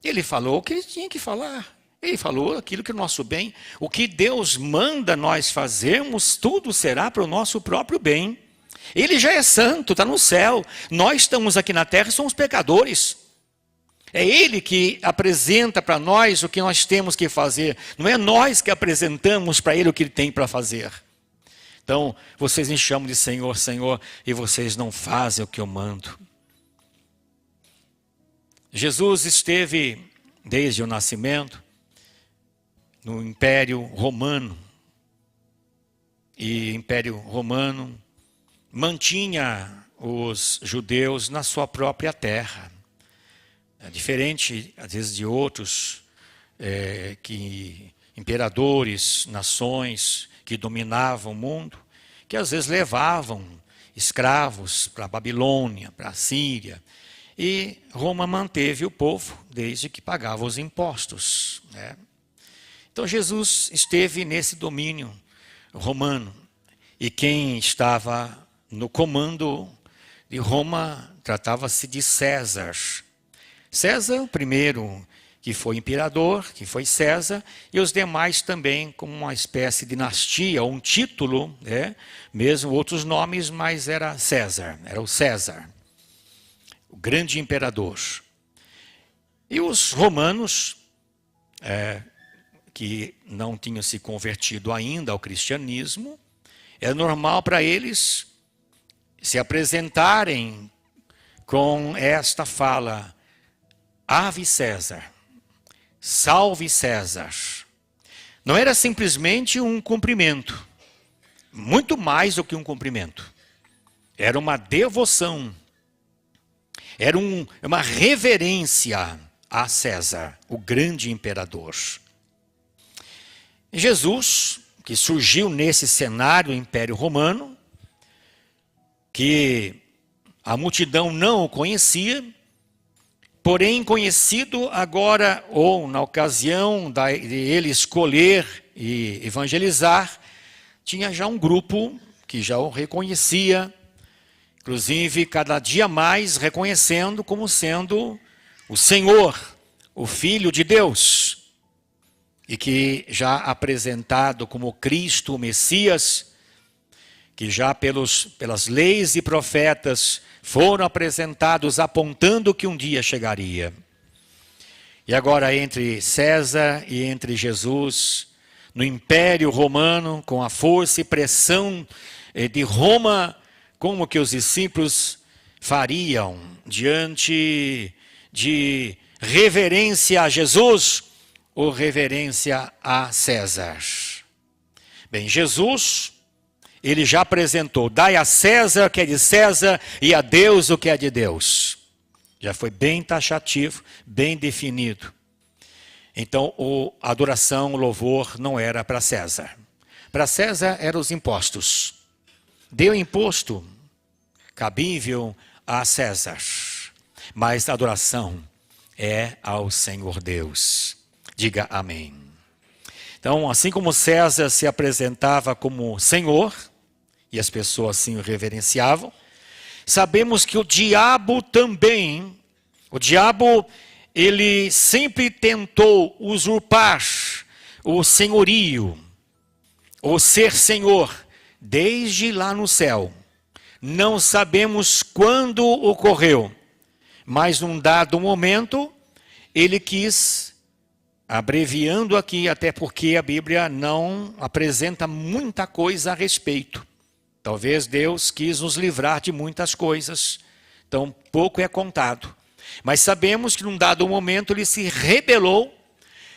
Ele falou o que ele tinha que falar. Ele falou aquilo que é o nosso bem. O que Deus manda nós fazermos, tudo será para o nosso próprio bem. Ele já é santo, está no céu. Nós estamos aqui na terra e somos pecadores. É Ele que apresenta para nós o que nós temos que fazer. Não é nós que apresentamos para Ele o que Ele tem para fazer. Então, vocês me chamam de Senhor, Senhor, e vocês não fazem o que eu mando. Jesus esteve, desde o nascimento, no Império Romano. E o Império Romano mantinha os judeus na sua própria terra. Diferente, às vezes, de outros imperadores, nações que dominavam o mundo, que às vezes levavam escravos para a Babilônia, para a Síria. E Roma manteve o povo desde que pagava os impostos. Então Jesus esteve nesse domínio romano. E quem estava no comando de Roma tratava-se de César. César, o primeiro que foi imperador, que foi César, e os demais também como uma espécie de dinastia, um título, mesmo outros nomes, mas era César, era o César, o grande imperador. E os romanos, que não tinham se convertido ainda ao cristianismo, é normal para eles se apresentarem com esta fala: Ave César, salve César. Não era simplesmente um cumprimento, muito mais do que um cumprimento. Era uma devoção, era uma reverência a César, o grande imperador. Jesus, que surgiu nesse cenário Império Romano, que a multidão não o conhecia, porém conhecido agora, ou na ocasião de ele escolher e evangelizar, tinha já um grupo que já o reconhecia, inclusive cada dia mais reconhecendo como sendo o Senhor, o Filho de Deus, e que já apresentado como Cristo, o Messias, que já pelas leis e profetas foram apresentados apontando que um dia chegaria. E agora entre César e entre Jesus, no Império Romano, com a força e pressão de Roma, como que os discípulos fariam diante de reverência a Jesus ou reverência a César? Bem, Jesus, ele já apresentou: dai a César o que é de César e a Deus o que é de Deus. Já foi bem taxativo, bem definido. Então, a adoração, o louvor não era para César. Para César eram os impostos. Deu imposto cabível a César. Mas a adoração é ao Senhor Deus. Diga amém. Então, assim como César se apresentava como Senhor, e as pessoas assim o reverenciavam, sabemos que o diabo também, ele sempre tentou usurpar o senhorio, o ser Senhor, desde lá no céu. Não sabemos quando ocorreu, mas num dado momento, ele quis abreviando aqui, até porque a Bíblia não apresenta muita coisa a respeito. Talvez Deus quis nos livrar de muitas coisas, então pouco é contado. Mas sabemos que num dado momento ele se rebelou,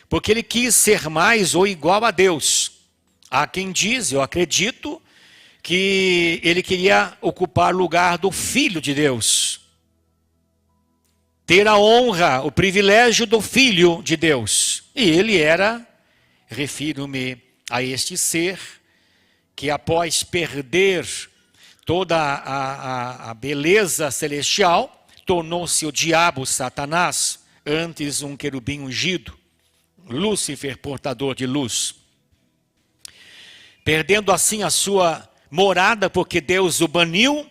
porque ele quis ser mais ou igual a Deus. Há quem diz, eu acredito, que ele queria ocupar o lugar do Filho de Deus. Ter a honra, o privilégio do Filho de Deus. E ele era, refiro-me a este ser, que após perder toda a beleza celestial, tornou-se o diabo, Satanás, antes um querubim ungido, Lúcifer, portador de luz. Perdendo assim a sua morada, porque Deus o baniu,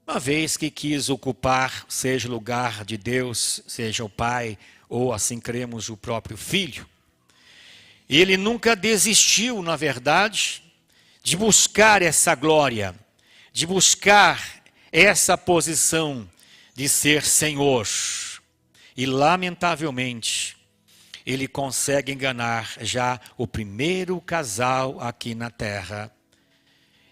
uma vez que quis ocupar, seja o lugar de Deus, seja o Pai, ou assim cremos o próprio Filho. Ele nunca desistiu, na verdade, de buscar essa glória, de buscar essa posição de ser Senhor. E lamentavelmente, ele consegue enganar já o primeiro casal aqui na terra.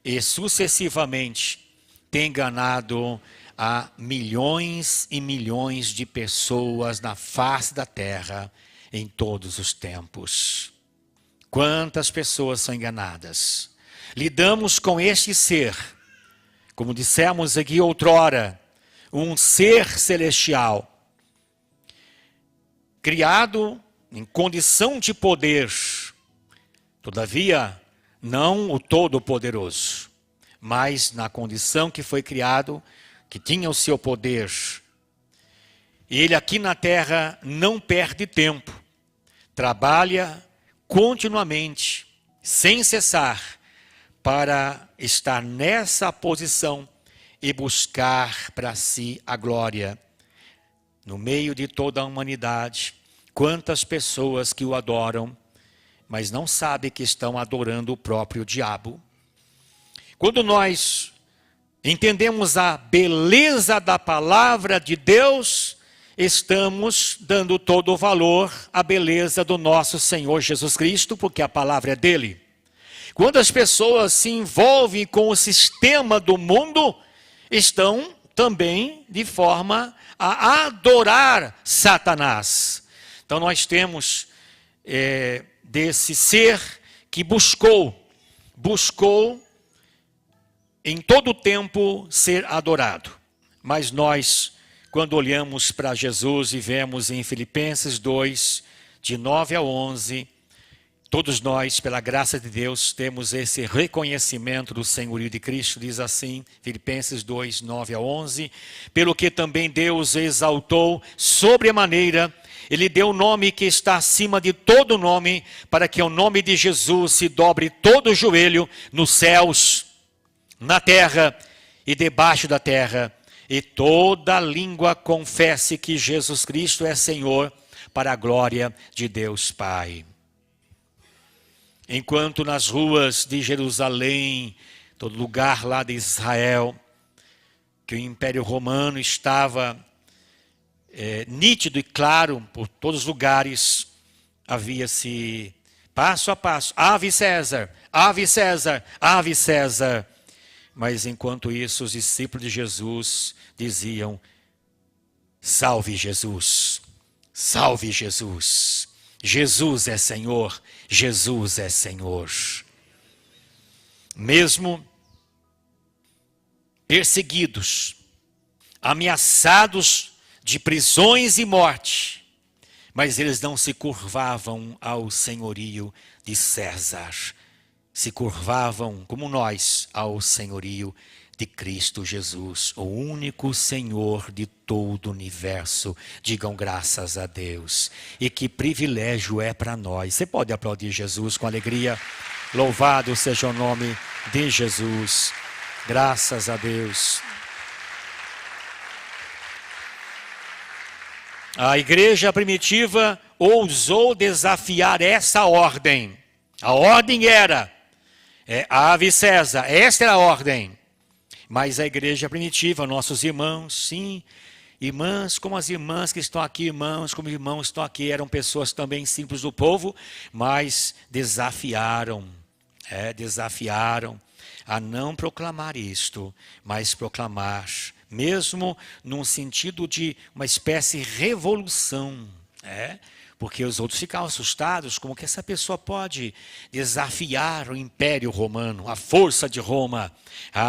E sucessivamente tem enganado a milhões e milhões de pessoas na face da terra em todos os tempos. Quantas pessoas são enganadas? Lidamos com este ser, como dissemos aqui outrora, um ser celestial, criado em condição de poder, todavia não o Todo-Poderoso, mas na condição que foi criado, que tinha o seu poder. Ele aqui na terra não perde tempo, trabalha continuamente, sem cessar, para estar nessa posição e buscar para si a glória. No meio de toda a humanidade, quantas pessoas que o adoram, mas não sabem que estão adorando o próprio diabo. Quando nós entendemos a beleza da palavra de Deus, estamos dando todo o valor à beleza do nosso Senhor Jesus Cristo, porque a palavra é dele. Quando as pessoas se envolvem com o sistema do mundo, estão também de forma a adorar Satanás. Então nós temos desse ser que buscou em todo o tempo ser adorado. Mas nós, quando olhamos para Jesus e vemos em Filipenses 2, de 9 a 11, todos nós, pela graça de Deus, temos esse reconhecimento do senhorio de Cristo. Diz assim, Filipenses 2, 9 a 11, pelo que também Deus exaltou sobremaneira, ele deu o nome que está acima de todo nome, para que ao nome de Jesus se dobre todo o joelho nos céus, na terra e debaixo da terra, e toda língua confesse que Jesus Cristo é Senhor, para a glória de Deus Pai. Enquanto nas ruas de Jerusalém, todo lugar lá de Israel, que o Império Romano estava nítido e claro por todos os lugares, havia-se passo a passo, ave César, ave César, ave César. Mas enquanto isso, os discípulos de Jesus diziam, salve Jesus, salve Jesus, Jesus é Senhor, Jesus é Senhor. Mesmo perseguidos, ameaçados de prisões e morte, mas eles não se curvavam ao senhorio de César. Se curvavam, como nós, ao senhorio de Cristo Jesus, o único Senhor de todo o universo. Digam graças a Deus. E que privilégio é para nós. Você pode aplaudir Jesus com alegria? Louvado seja o nome de Jesus. Graças a Deus. A igreja primitiva ousou desafiar essa ordem. A ordem era... ave César, esta era a ordem. Mas a igreja primitiva, nossos irmãos, sim, Irmãs, como as irmãs que estão aqui, irmãos, como irmãos que estão aqui, eram pessoas também simples do povo, mas desafiaram a não proclamar isto, mas proclamar, mesmo num sentido de uma espécie de revolução, porque os outros ficavam assustados, como que essa pessoa pode desafiar o Império Romano, a força de Roma.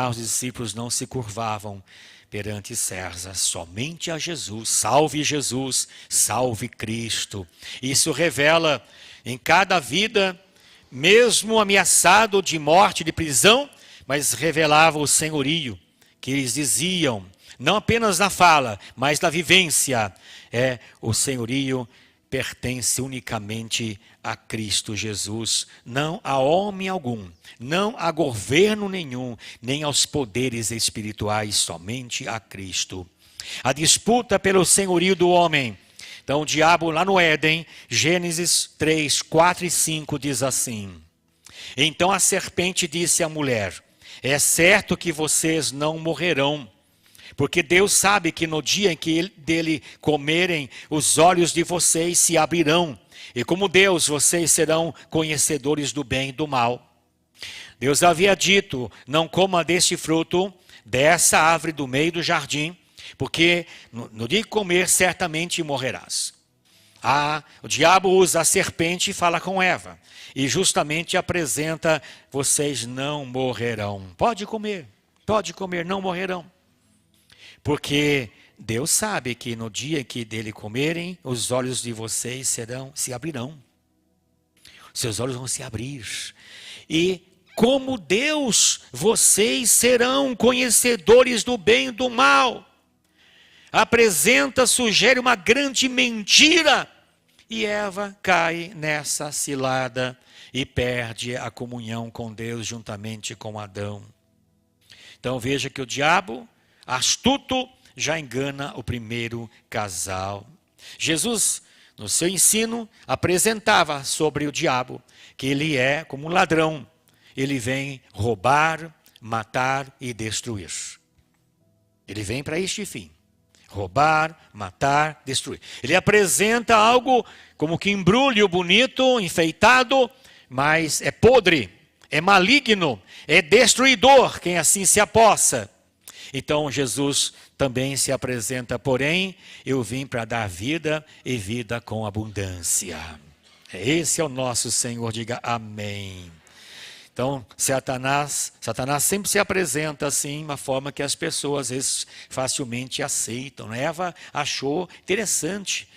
Os discípulos não se curvavam perante César, somente a Jesus, salve Cristo. Isso revela em cada vida, mesmo ameaçado de morte, de prisão, mas revelava o senhorio que eles diziam, não apenas na fala, mas na vivência. O senhorio pertence unicamente a Cristo Jesus, não a homem algum, não a governo nenhum, nem aos poderes espirituais, somente a Cristo. A disputa pelo senhorio do homem. Então o diabo lá no Éden, Gênesis 3, 4 e 5 diz assim: então a serpente disse à mulher: é certo que vocês não morrerão, porque Deus sabe que no dia em que dele comerem, os olhos de vocês se abrirão, e como Deus, vocês serão conhecedores do bem e do mal. Deus havia dito: não coma deste fruto, dessa árvore do meio do jardim, porque no dia que comer, certamente morrerás. O diabo usa a serpente e fala com Eva, e justamente apresenta: vocês não morrerão. Pode comer, não morrerão. Porque Deus sabe que no dia que dele comerem, os olhos de vocês se abrirão. Seus olhos vão se abrir. E como Deus, vocês serão conhecedores do bem e do mal. Sugere uma grande mentira. E Eva cai nessa cilada e perde a comunhão com Deus juntamente com Adão. Então veja que o diabo, astuto, já engana o primeiro casal. Jesus, no seu ensino, apresentava sobre o diabo que ele é como um ladrão. Ele vem roubar, matar e destruir. Ele vem para este fim: roubar, matar, destruir. Ele apresenta algo como que embrulho bonito, enfeitado, mas é podre, é maligno, é destruidor quem assim se apossa. Então Jesus também se apresenta: porém, eu vim para dar vida e vida com abundância. Esse é o nosso Senhor, diga amém. Então, Satanás sempre se apresenta assim, uma forma que as pessoas às vezes facilmente aceitam. Eva achou interessante,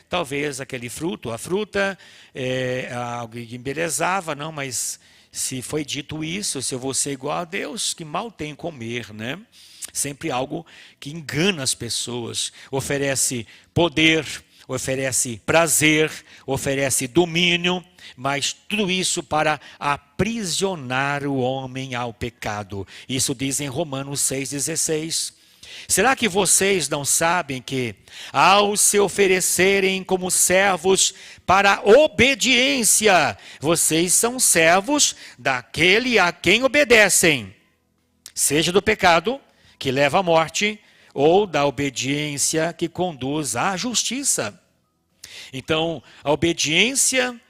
talvez aquele fruto, a fruta, algo que embelezava, não, mas se foi dito isso, se eu vou ser igual a Deus, que mal tem comer, né? Sempre algo que engana as pessoas, oferece poder, oferece prazer, oferece domínio, mas tudo isso para aprisionar o homem ao pecado. Isso diz em Romanos 6,16. Será que vocês não sabem que, ao se oferecerem como servos para a obediência, vocês são servos daquele a quem obedecem, seja do pecado, que leva à morte, ou da obediência que conduz à justiça? Então, a obediência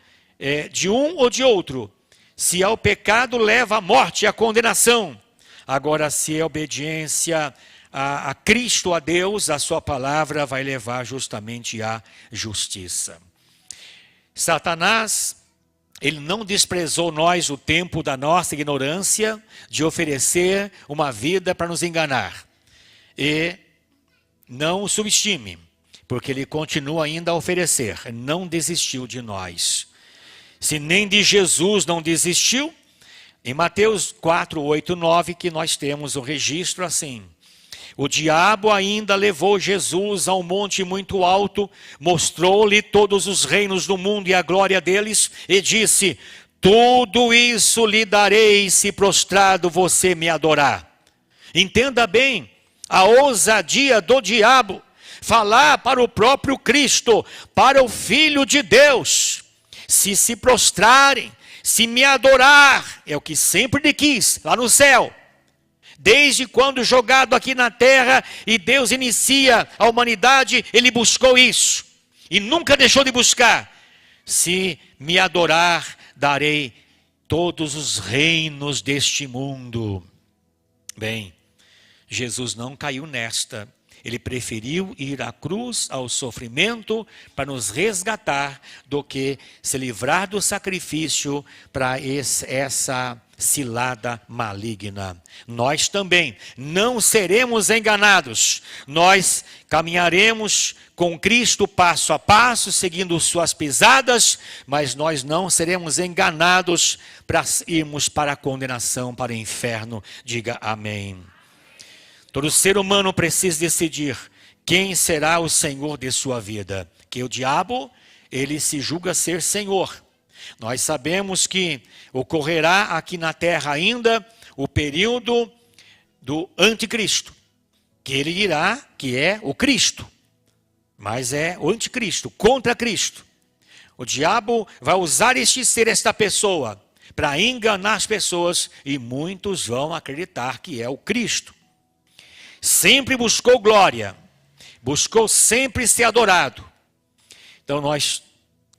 de um ou de outro, se ao pecado leva à morte e à condenação. Agora, se a obediência a Cristo, a Deus, a sua palavra, vai levar justamente à justiça. Satanás, ele não desprezou nós o tempo da nossa ignorância de oferecer uma vida para nos enganar. E não o subestime, porque ele continua ainda a oferecer, não desistiu de nós. Se nem de Jesus não desistiu, em Mateus 4, 8, 9, que nós temos o registro assim: o diabo ainda levou Jesus a um monte muito alto, mostrou-lhe todos os reinos do mundo e a glória deles, e disse: tudo isso lhe darei se prostrado você me adorar. Entenda bem a ousadia do diabo, falar para o próprio Cristo, para o Filho de Deus: se prostrarem, se me adorar, é o que sempre lhe quis, lá no céu, Desde quando jogado aqui na terra e Deus inicia a humanidade, ele buscou isso. E nunca deixou de buscar. Se me adorar, darei todos os reinos deste mundo. Bem, Jesus não caiu nesta. Ele preferiu ir à cruz, ao sofrimento, para nos resgatar, do que se livrar do sacrifício para essa cilada maligna. Nós também não seremos enganados. Nós caminharemos com Cristo passo a passo, seguindo suas pisadas, mas nós não seremos enganados para irmos para a condenação, para o inferno. Diga amém. Todo ser humano precisa decidir quem será o Senhor de sua vida. Que o diabo, ele se julga ser Senhor. Nós sabemos que ocorrerá aqui na terra ainda o período do anticristo. Que ele dirá que é o Cristo. Mas é o anticristo, contra Cristo. O diabo vai usar este ser, esta pessoa, para enganar as pessoas. E muitos vão acreditar que é o Cristo. Sempre buscou glória, buscou sempre ser adorado. Então nós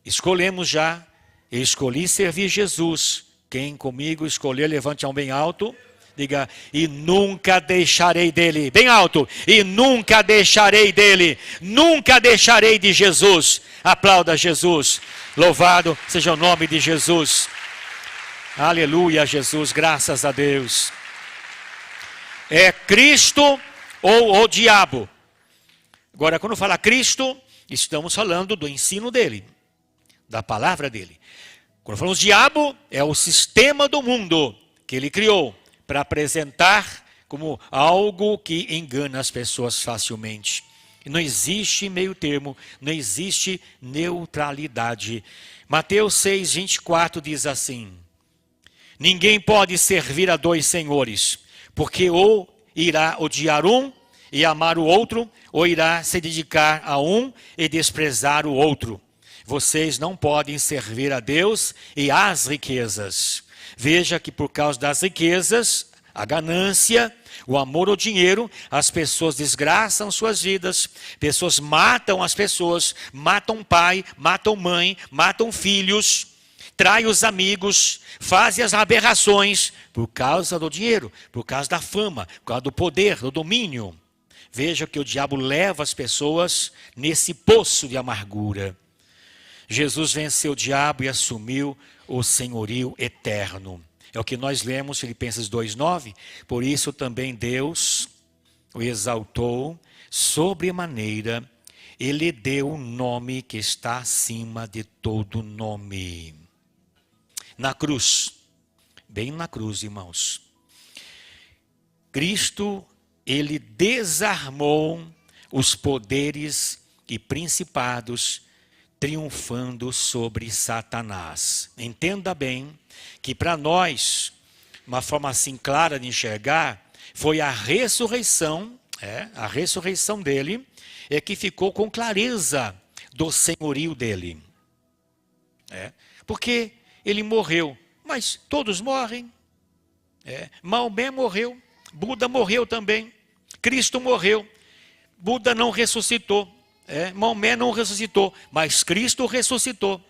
escolhemos já, eu escolhi servir Jesus. Quem comigo escolher, levante a mão bem alto, diga, e nunca deixarei dele. Bem alto, e nunca deixarei dele, nunca deixarei de Jesus. Aplauda Jesus, louvado seja o nome de Jesus. Aleluia, Jesus, graças a Deus. É Cristo ou o diabo. Agora, quando fala Cristo, estamos falando do ensino dele, da palavra dele. Quando falamos diabo, é o sistema do mundo que ele criou para apresentar como algo que engana as pessoas facilmente. E não existe meio termo, não existe neutralidade. Mateus 6:24 diz assim: ninguém pode servir a dois senhores, porque ou irá odiar um e amar o outro, ou irá se dedicar a um e desprezar o outro. Vocês não podem servir a Deus e às riquezas. Veja que por causa das riquezas, a ganância, o amor ao dinheiro, as pessoas desgraçam suas vidas, pessoas matam as pessoas, matam pai, matam mãe, matam filhos, traem os amigos, fazem as aberrações por causa do dinheiro, por causa da fama, por causa do poder, do domínio. Veja que o diabo leva as pessoas nesse poço de amargura. Jesus venceu o diabo e assumiu o senhorio eterno. É o que nós lemos, Filipenses 2:9. Por isso também Deus o exaltou sobremaneira e lhe deu um nome que está acima de todo nome. Na cruz, bem na cruz, irmãos, Cristo, ele desarmou os poderes e principados, triunfando sobre Satanás. Entenda bem que para nós, uma forma assim clara de enxergar, foi a ressurreição dele, é que ficou com clareza do senhorio dele. Porque ele morreu, mas todos morrem. Maomé morreu, Buda morreu também, Cristo morreu, Buda não ressuscitou, Maomé não ressuscitou, mas Cristo ressuscitou.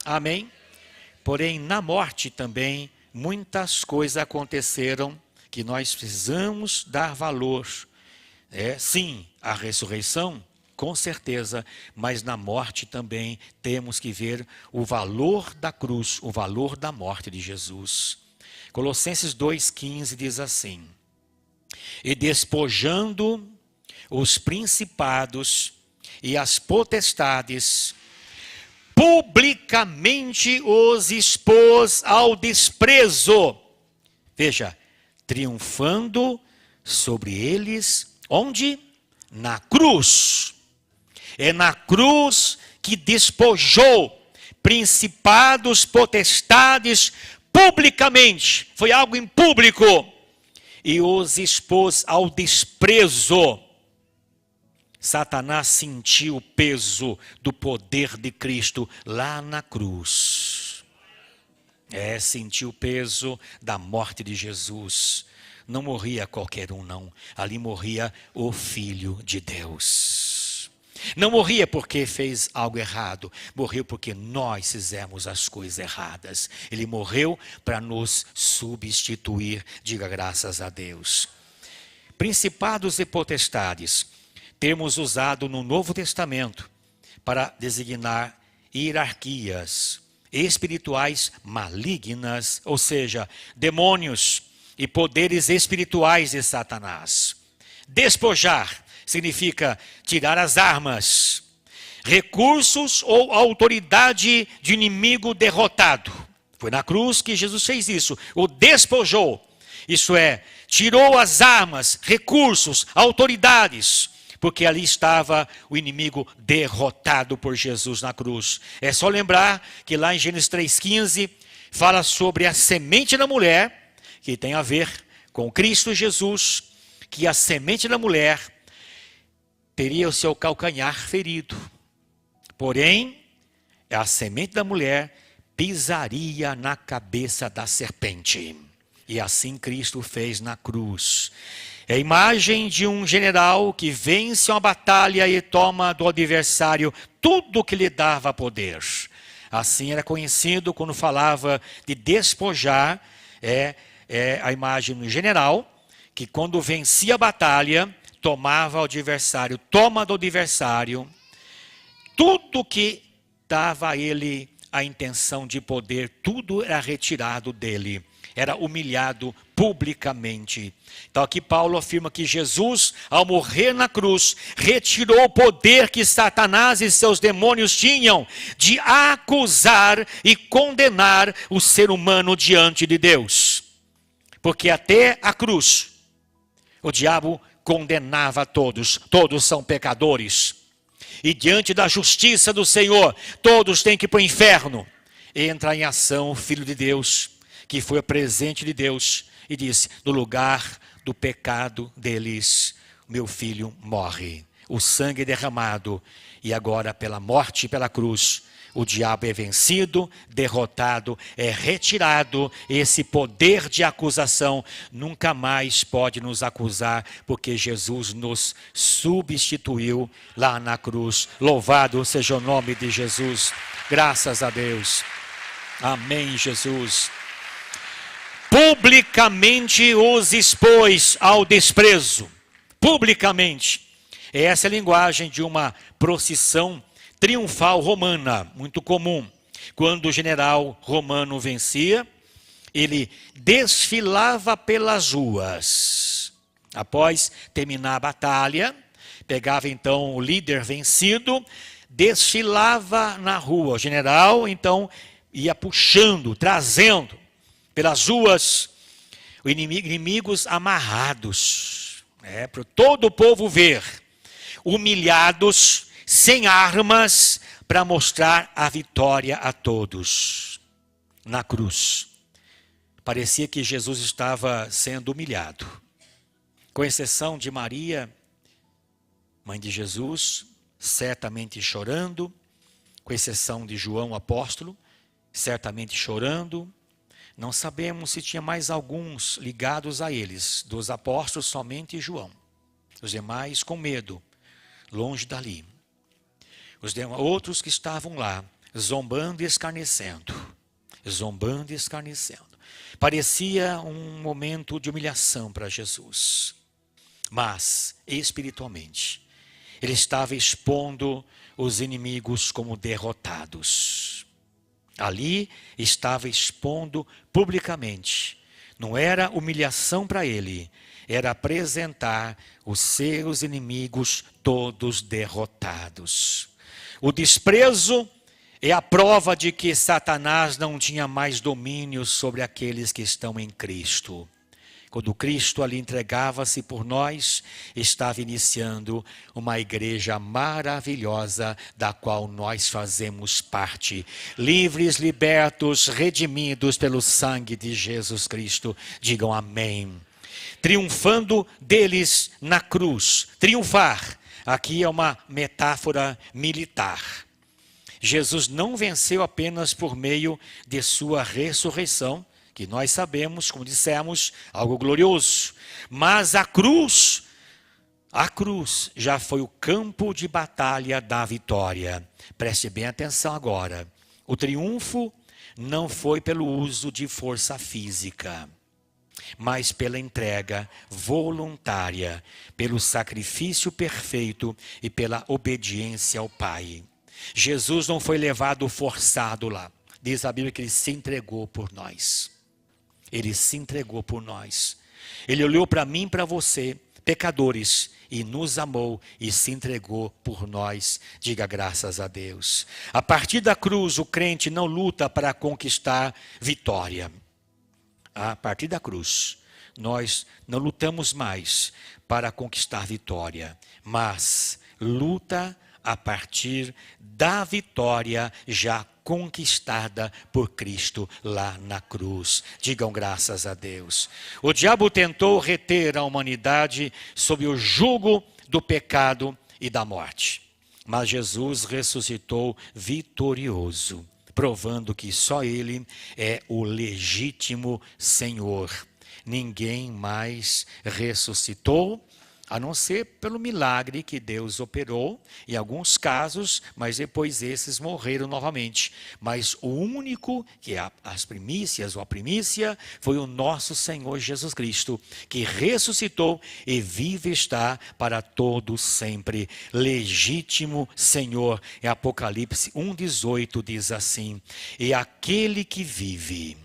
Amém? Porém, na morte também, muitas coisas aconteceram que nós precisamos dar valor. Sim, a ressurreição, com certeza, mas na morte também temos que ver o valor da cruz, o valor da morte de Jesus. Colossenses 2,15 diz assim: e despojando os principados e as potestades, publicamente os expôs ao desprezo. Veja, triunfando sobre eles, onde? Na cruz. É na cruz que despojou principados, potestades, publicamente. Foi algo em público. E os expôs ao desprezo. Satanás sentiu o peso do poder de Cristo lá na cruz. Sentiu o peso da morte de Jesus. não morria qualquer um, não. Ali morria o Filho de Deus. Não morria porque fez algo errado. Morreu porque nós fizemos as coisas erradas. Ele morreu para nos substituir. Diga graças a Deus. Principados e potestades. Termos usado no Novo Testamento para designar hierarquias espirituais malignas, ou seja, demônios e poderes espirituais de Satanás. Despojar significa tirar as armas, recursos ou autoridade de inimigo derrotado. Foi na cruz que Jesus fez isso, o despojou. Isso é, tirou as armas, recursos, autoridades, porque ali estava o inimigo derrotado por Jesus na cruz. É só lembrar que lá em Gênesis 3,15 fala sobre a semente da mulher, que tem a ver com Cristo Jesus, que a semente da mulher teria o seu calcanhar ferido. Porém, a semente da mulher pisaria na cabeça da serpente. E assim Cristo fez na cruz. É a imagem de um general que vence uma batalha e toma do adversário tudo que lhe dava poder. Assim era conhecido quando falava de despojar, é a imagem do general que quando vencia a batalha, tomava o adversário, toma do adversário tudo que dava a ele a intenção de poder, tudo era retirado dele. Era humilhado publicamente. Então aqui Paulo afirma que Jesus, ao morrer na cruz, retirou o poder que Satanás e seus demônios tinham de acusar e condenar o ser humano diante de Deus. Porque até a cruz, o diabo condenava a todos. Todos são pecadores. E diante da justiça do Senhor, todos têm que ir para o inferno. Entra em ação o Filho de Deus, que foi o presente de Deus, e disse, no lugar do pecado deles, meu filho morre. O sangue é derramado, e agora pela morte e pela cruz, o diabo é vencido, derrotado, é retirado. Esse poder de acusação nunca mais pode nos acusar, porque Jesus nos substituiu lá na cruz. Louvado seja o nome de Jesus. Graças a Deus. Amém, Jesus. Publicamente os expôs ao desprezo. Publicamente. Essa é a linguagem de uma procissão triunfal romana, muito comum. Quando o general romano vencia, ele desfilava pelas ruas. Após terminar a batalha, pegava então o líder vencido, desfilava na rua. O general então ia puxando, trazendo pelas ruas, inimigos amarrados, para todo o povo ver, humilhados, sem armas, para mostrar a vitória a todos. Na cruz, parecia que Jesus estava sendo humilhado, com exceção de Maria, mãe de Jesus, certamente chorando, com exceção de João, apóstolo, certamente chorando. Não sabemos se tinha mais alguns ligados a eles, dos apóstolos somente João. Os demais com medo, longe dali. Os outros que estavam lá, zombando e escarnecendo. Zombando e escarnecendo. Parecia um momento de humilhação para Jesus. Mas, espiritualmente, ele estava expondo os inimigos como derrotados. Ali estava expondo publicamente. Não era humilhação para ele, era apresentar os seus inimigos todos derrotados. O desprezo é a prova de que Satanás não tinha mais domínio sobre aqueles que estão em Cristo. Quando Cristo ali entregava-se por nós, estava iniciando uma igreja maravilhosa, da qual nós fazemos parte. Livres, libertos, redimidos pelo sangue de Jesus Cristo. Digam amém. Triunfando deles na cruz. Triunfar, aqui é uma metáfora militar. Jesus não venceu apenas por meio de sua ressurreição, que nós sabemos, como dissemos, algo glorioso. Mas a cruz já foi o campo de batalha da vitória. Preste bem atenção agora. O triunfo não foi pelo uso de força física, mas pela entrega voluntária, pelo sacrifício perfeito e pela obediência ao Pai. Jesus não foi levado forçado lá. Diz a Bíblia que ele se entregou por nós. Ele se entregou por nós. Ele olhou para mim e para você, pecadores, e nos amou e se entregou por nós. Diga graças a Deus. A partir da cruz, o crente não luta para conquistar vitória. A partir da cruz, nós não lutamos mais para conquistar vitória, mas luta a partir da vitória já conquistada por Cristo lá na cruz. Digam graças a Deus. O diabo tentou reter a humanidade sob o jugo do pecado e da morte, mas Jesus ressuscitou vitorioso, provando que só Ele é o legítimo Senhor. Ninguém mais ressuscitou, a não ser pelo milagre que Deus operou, em alguns casos, mas depois esses morreram novamente. Mas o único que é as primícias, ou a primícia, foi o nosso Senhor Jesus Cristo, que ressuscitou e vive está para todo sempre. Legítimo Senhor. Em Apocalipse 1,18 diz assim: e aquele que vive,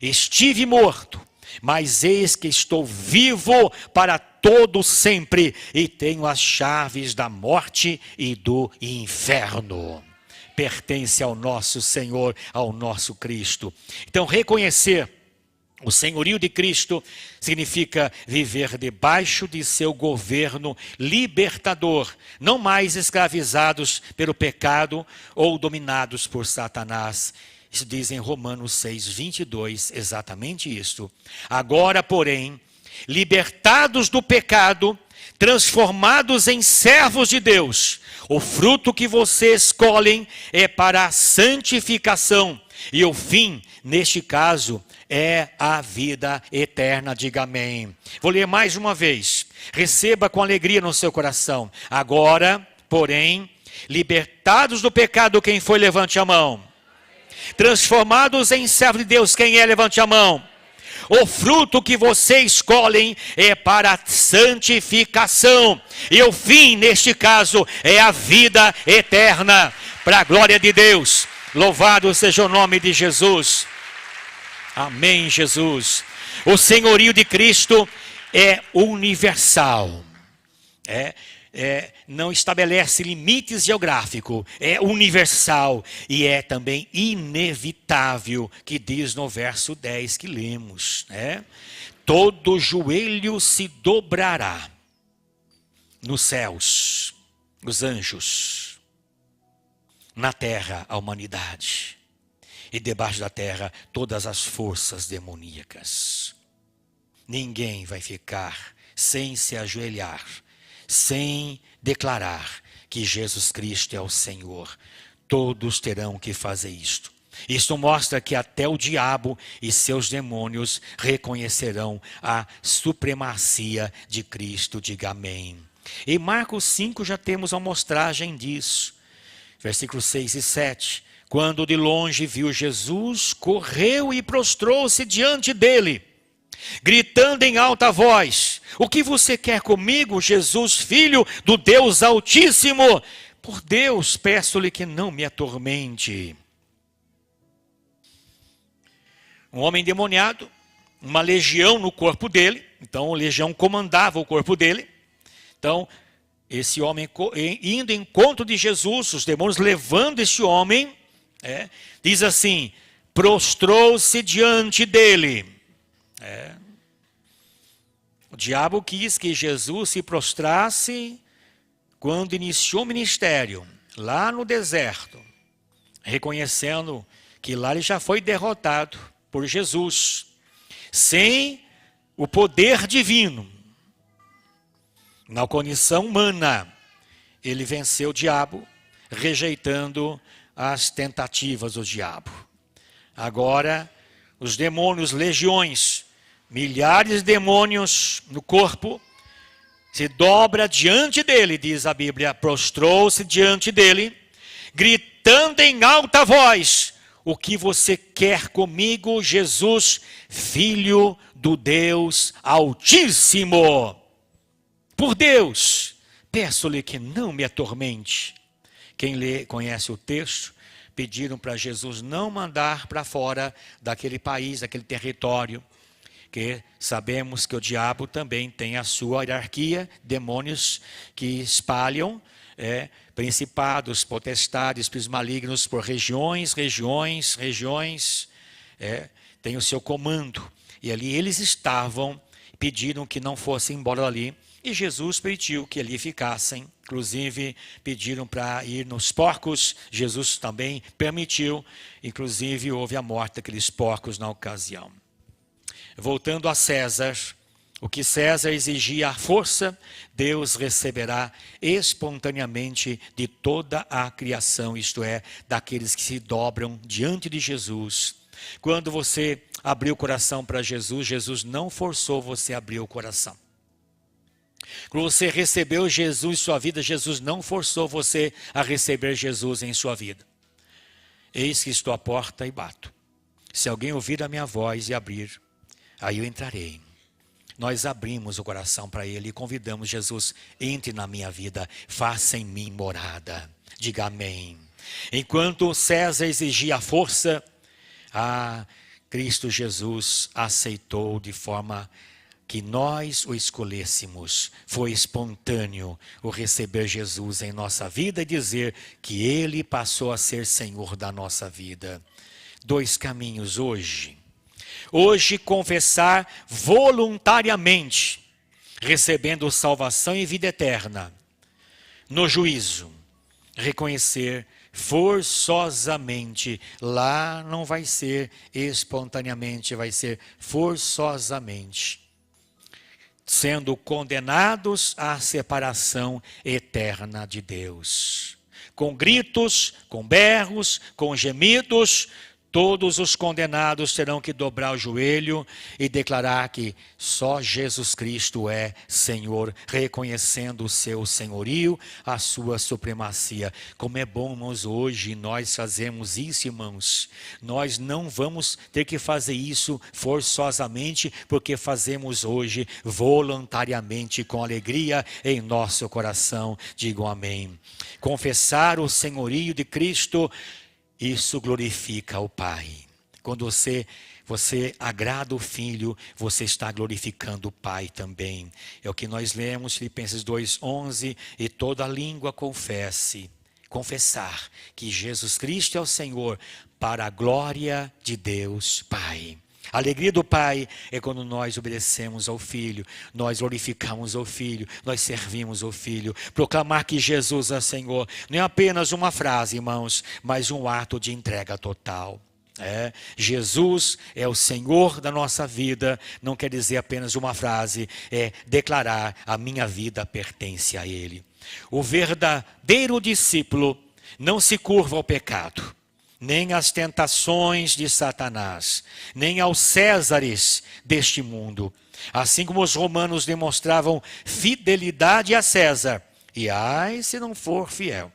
estive morto, mas eis que estou vivo para todo sempre, e tenho as chaves da morte e do inferno. Pertence ao nosso Senhor, ao nosso Cristo. Então, reconhecer o senhorio de Cristo significa viver debaixo de seu governo libertador, não mais escravizados pelo pecado ou dominados por Satanás. Isso diz em Romanos 6:22, exatamente isto. Agora, porém, libertados do pecado, transformados em servos de Deus, o fruto que vocês escolhem é para a santificação, e o fim, neste caso, é a vida eterna. Diga amém. Vou ler mais uma vez. Receba com alegria no seu coração. Agora, porém, libertados do pecado, quem foi, levante a mão. Transformados em servos de Deus, quem é, levante a mão. O fruto que vocês escolhem é para a santificação, e o fim, neste caso, é a vida eterna, para a glória de Deus. Louvado seja o nome de Jesus. Amém, Jesus. O senhorio de Cristo é universal. Não estabelece limites geográficos, é universal e é também inevitável, que diz no verso 10 que lemos, todo joelho se dobrará nos céus, os anjos, na terra, a humanidade, e debaixo da terra, todas as forças demoníacas. Ninguém vai ficar sem se ajoelhar, sem declarar que Jesus Cristo é o Senhor. Todos terão que fazer isto. Isto mostra que até o diabo e seus demônios reconhecerão a supremacia de Cristo. Diga amém. Em Marcos 5 já temos a amostragem disso. Versículos 6 e 7. Quando de longe viu Jesus, correu e prostrou-se diante dele, gritando em alta voz: o que você quer comigo, Jesus, filho do Deus Altíssimo? Por Deus, peço-lhe que não me atormente. Um homem endemoniado, uma legião no corpo dele. Então a legião comandava o corpo dele. Então esse homem indo em encontro de Jesus, os demônios levando esse homem, diz assim: prostrou-se diante dele. O diabo quis que Jesus se prostrasse quando iniciou o ministério, lá no deserto, reconhecendo que lá ele já foi derrotado por Jesus, sem o poder divino. Na condição humana, ele venceu o diabo, rejeitando as tentativas do diabo. Agora, os demônios, legiões, milhares de demônios no corpo, se dobra diante dele, diz a Bíblia, prostrou-se diante dele, gritando em alta voz: o que você quer comigo, Jesus, Filho do Deus Altíssimo? Por Deus, peço-lhe que não me atormente. Quem conhece o texto, pediram para Jesus não mandar para fora daquele país, daquele território, que sabemos que o diabo também tem a sua hierarquia, demônios que espalham principados, potestades, espíritos malignos por regiões, tem o seu comando. E ali eles estavam, pediram que não fossem embora dali, e Jesus permitiu que ali ficassem. Inclusive pediram para ir nos porcos, Jesus também permitiu, inclusive houve a morte daqueles porcos na ocasião. Voltando a César, o que César exigia à força, Deus receberá espontaneamente de toda a criação, isto é, daqueles que se dobram diante de Jesus. Quando você abriu o coração para Jesus, Jesus não forçou você a abrir o coração. Quando você recebeu Jesus em sua vida, Jesus não forçou você a receber Jesus em sua vida. Eis que estou à porta e bato. Se alguém ouvir a minha voz e abrir, aí eu entrarei. Nós abrimos o coração para Ele e convidamos Jesus: entre na minha vida, faça em mim morada. Diga amém. Enquanto César exigia a força, Cristo Jesus aceitou de forma que nós o escolhêssemos. Foi espontâneo o receber Jesus em nossa vida e dizer que Ele passou a ser Senhor da nossa vida. 2 caminhos hoje. Hoje, confessar voluntariamente, recebendo salvação e vida eterna. No juízo, reconhecer forçosamente. Lá não vai ser espontaneamente, vai ser forçosamente. Sendo condenados à separação eterna de Deus. Com gritos, com berros, com gemidos, todos os condenados terão que dobrar o joelho e declarar que só Jesus Cristo é Senhor, reconhecendo o seu senhorio, a sua supremacia. Como é bom, irmãos, hoje nós fazemos isso, irmãos. Nós não vamos ter que fazer isso forçosamente, porque fazemos hoje voluntariamente, com alegria em nosso coração. Digam amém. Confessar o senhorio de Cristo, isso glorifica o Pai. Quando você agrada o Filho, você está glorificando o Pai também. É o que nós lemos, Filipenses 2:11, e toda língua confessar que Jesus Cristo é o Senhor, para a glória de Deus Pai. A alegria do Pai é quando nós obedecemos ao Filho, nós glorificamos ao Filho, nós servimos ao Filho. Proclamar que Jesus é Senhor não é apenas uma frase, irmãos, mas um ato de entrega total. Jesus é o Senhor da nossa vida, não quer dizer apenas uma frase, é declarar: a minha vida pertence a Ele. O verdadeiro discípulo não se curva ao pecado, nem às tentações de Satanás, nem aos césares deste mundo. Assim como os romanos demonstravam fidelidade a César, e ai se não for fiel,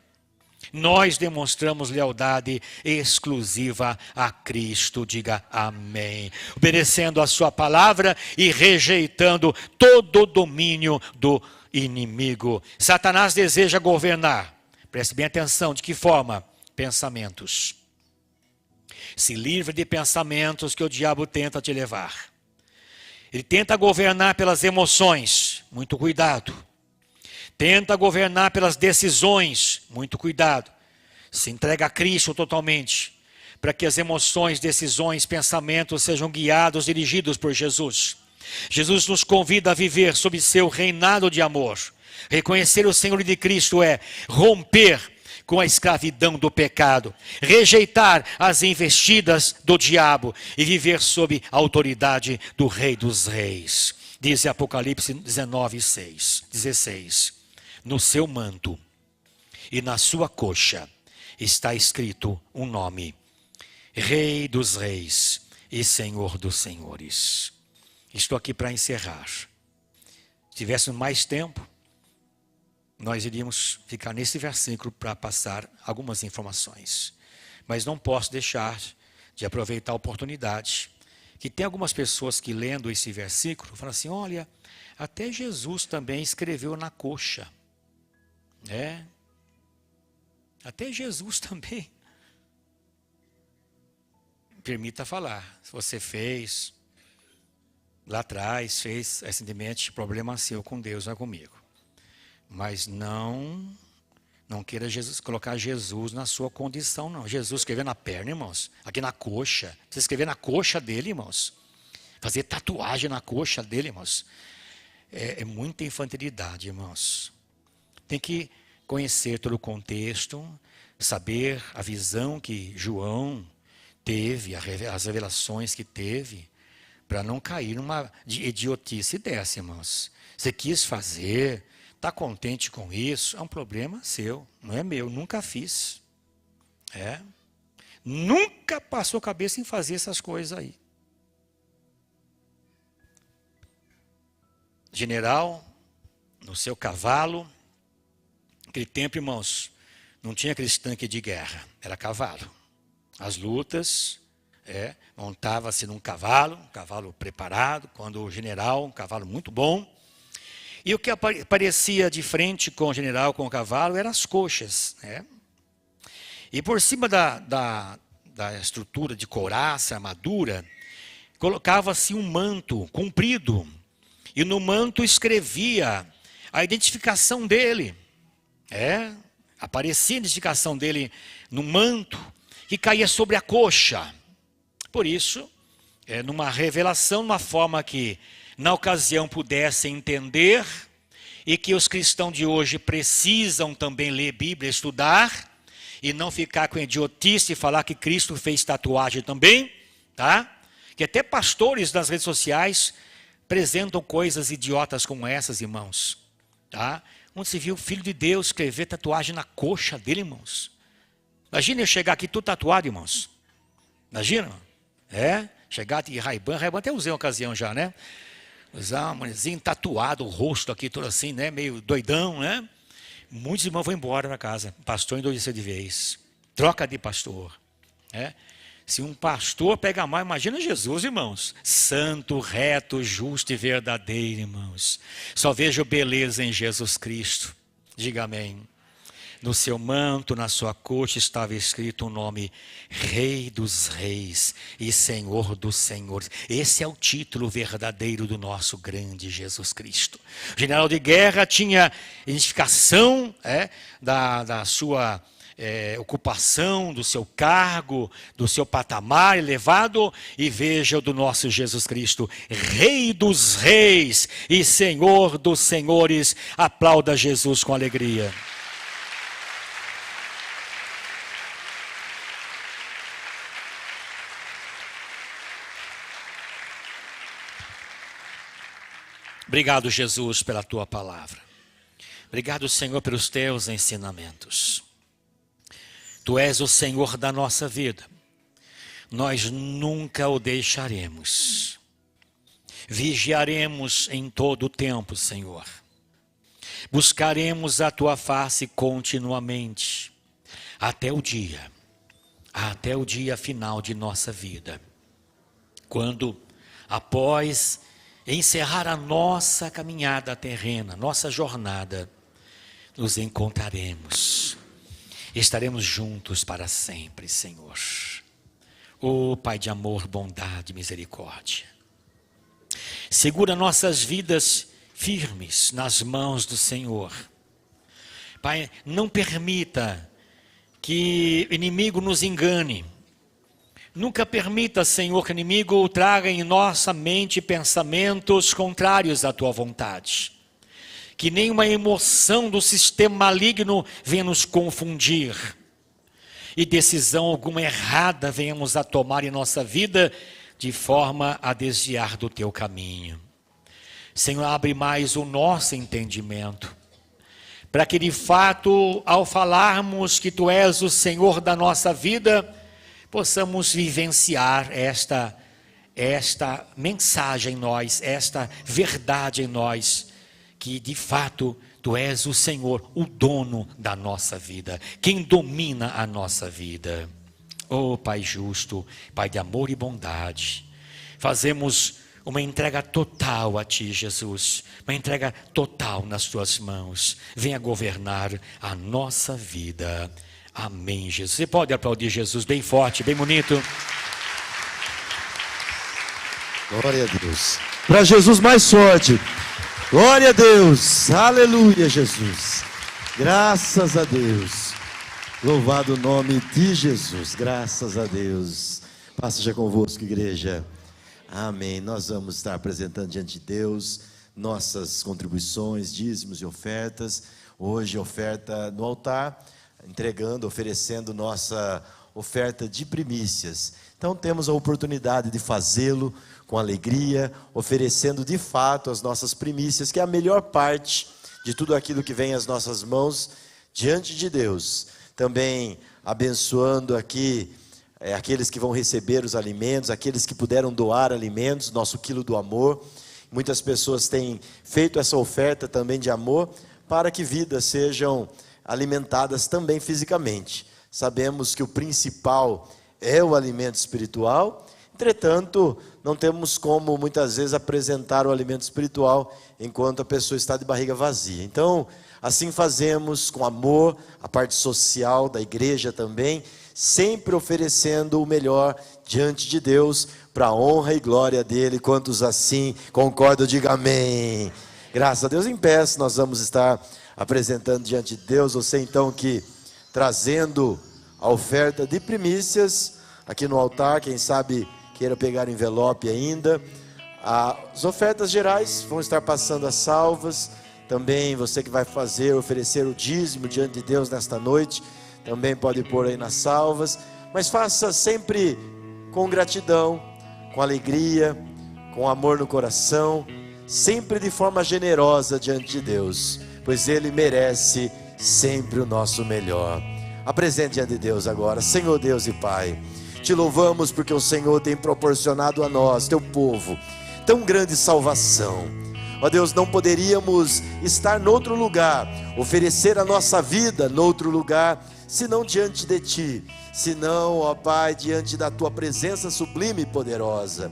nós demonstramos lealdade exclusiva a Cristo. Diga amém. Obedecendo a sua palavra e rejeitando todo o domínio do inimigo. Satanás deseja governar. Preste bem atenção, de que forma? Pensamentos. Se livre de pensamentos que o diabo tenta te levar. Ele tenta governar pelas emoções, muito cuidado. Tenta governar pelas decisões, muito cuidado. Se entrega a Cristo totalmente, para que as emoções, decisões, pensamentos sejam guiados, dirigidos por Jesus. Jesus nos convida a viver sob seu reinado de amor. Reconhecer o Senhor de Cristo é romper com a escravidão do pecado, rejeitar as investidas do diabo e viver sob a autoridade do Rei dos Reis. Diz Apocalipse 19:16. No seu manto e na sua coxa está escrito um nome: Rei dos Reis e Senhor dos senhores. Estou aqui para encerrar. Se tivéssemos mais tempo, nós iríamos ficar nesse versículo para passar algumas informações. Mas não posso deixar de aproveitar a oportunidade, que tem algumas pessoas que lendo esse versículo, falam assim, olha, até Jesus também escreveu na coxa. Até Jesus também. Permita falar, se você fez, lá atrás, fez recentemente, problema seu com Deus, não é comigo. Mas não queira colocar Jesus na sua condição, não. Jesus escreveu na perna, irmãos, aqui na coxa. Você escrever na coxa dele, irmãos. Fazer tatuagem na coxa dele, irmãos. É muita infantilidade, irmãos. Tem que conhecer todo o contexto, saber a visão que João teve, as revelações que teve, para não cair numa idiotice dessa, irmãos. Você quis fazer, está contente com isso, é um problema seu, não é meu, nunca fiz. Nunca passou cabeça em fazer essas coisas aí. General, no seu cavalo, naquele tempo, irmãos, não tinha aqueles tanques de guerra, era cavalo. As lutas, montava-se num cavalo, um cavalo preparado, quando o general, um cavalo muito bom. E o que aparecia de frente com o general, com o cavalo, eram as coxas. E por cima da estrutura de couraça, armadura, colocava-se um manto comprido. E no manto escrevia a identificação dele. Aparecia a identificação dele no manto, que caía sobre a coxa. Por isso, numa revelação, uma forma que na ocasião pudessem entender, e que os cristãos de hoje precisam também ler Bíblia, estudar, e não ficar com idiotice e falar que Cristo fez tatuagem também, tá? Que até pastores das redes sociais apresentam coisas idiotas como essas, irmãos, tá? Onde se viu o Filho de Deus escrever tatuagem na coxa dele, irmãos. Imagina eu chegar aqui tudo tatuado, irmãos. Imagina? Chegar de Ray-Ban até usei uma ocasião já, né? Usar um manezinho tatuado, o rosto aqui todo assim, né? Meio doidão, né? Muitos irmãos vão embora para casa. Pastor endoideceu de vez. Troca de pastor. Se um pastor pega mal, imagina Jesus, irmãos. Santo, reto, justo e verdadeiro, irmãos. Só vejo beleza em Jesus Cristo. Diga amém. No seu manto, na sua coxa, estava escrito o nome Rei dos Reis e Senhor dos Senhores. Esse é o título verdadeiro do nosso grande Jesus Cristo. O general de guerra tinha identificação da sua ocupação, do seu cargo, do seu patamar elevado, e veja o do nosso Jesus Cristo, Rei dos Reis e Senhor dos Senhores. Aplauda Jesus com alegria. Obrigado, Jesus, pela tua palavra. Obrigado, Senhor, pelos teus ensinamentos. Tu és o Senhor da nossa vida. Nós nunca o deixaremos. Vigiaremos em todo o tempo, Senhor. Buscaremos a tua face continuamente, até o dia final de nossa vida. Quando, após encerrar a nossa caminhada terrena, nossa jornada, nos encontraremos. Estaremos juntos para sempre, Senhor. Ó Pai de amor, bondade, misericórdia. Segura nossas vidas firmes nas mãos do Senhor. Pai, não permita que o inimigo nos engane. Nunca permita, Senhor, que o inimigo traga em nossa mente pensamentos contrários à tua vontade. Que nenhuma emoção do sistema maligno venha nos confundir. E decisão alguma errada venhamos a tomar em nossa vida, de forma a desviar do teu caminho. Senhor, abre mais o nosso entendimento, para que de fato, ao falarmos que tu és o Senhor da nossa vida, possamos vivenciar esta esta mensagem em nós, esta verdade em nós, que de fato Tu és o Senhor, o dono da nossa vida, quem domina a nossa vida. Oh Pai justo, Pai de amor e bondade, fazemos uma entrega total a Ti, Jesus, uma entrega total nas Tuas mãos. Venha governar a nossa vida. Amém, Jesus. Você pode aplaudir Jesus bem forte, bem bonito. Glória a Deus. Para Jesus mais forte. Glória a Deus. Aleluia, Jesus. Graças a Deus. Louvado o nome de Jesus. Graças a Deus. Paz seja convosco, igreja. Amém. Nós vamos estar apresentando diante de Deus nossas contribuições, dízimos e ofertas. Hoje, oferta no altar, entregando, oferecendo nossa oferta de primícias. Então, temos a oportunidade de fazê-lo com alegria, oferecendo de fato as nossas primícias, que é a melhor parte de tudo aquilo que vem às nossas mãos diante de Deus. Também abençoando aqui aqueles que vão receber os alimentos, aqueles que puderam doar alimentos, nosso quilo do amor. Muitas pessoas têm feito essa oferta também de amor, para que vidas sejam alimentadas também fisicamente. Sabemos que o principal é o alimento espiritual, entretanto, não temos como muitas vezes apresentar o alimento espiritual enquanto a pessoa está de barriga vazia. Então, assim fazemos com amor, a parte social da igreja também, sempre oferecendo o melhor diante de Deus, para a honra e glória dele. Quantos assim concordam, diga amém. Graças a Deus. Em pé, nós vamos estar apresentando diante de Deus. Você então que trazendo a oferta de primícias aqui no altar, quem sabe queira pegar envelope ainda. As ofertas gerais vão estar passando as salvas. Também você que vai oferecer o dízimo diante de Deus nesta noite, também pode pôr aí nas salvas. Mas faça sempre com gratidão, com alegria, com amor no coração, sempre de forma generosa diante de Deus, pois Ele merece sempre o nosso melhor. Apresente diante de Deus agora. Senhor Deus e Pai, Te louvamos porque o Senhor tem proporcionado a nós, Teu povo, tão grande salvação. Ó Deus, não poderíamos estar noutro lugar, oferecer a nossa vida noutro lugar, senão diante de Ti, senão, ó Pai, diante da Tua presença sublime e poderosa.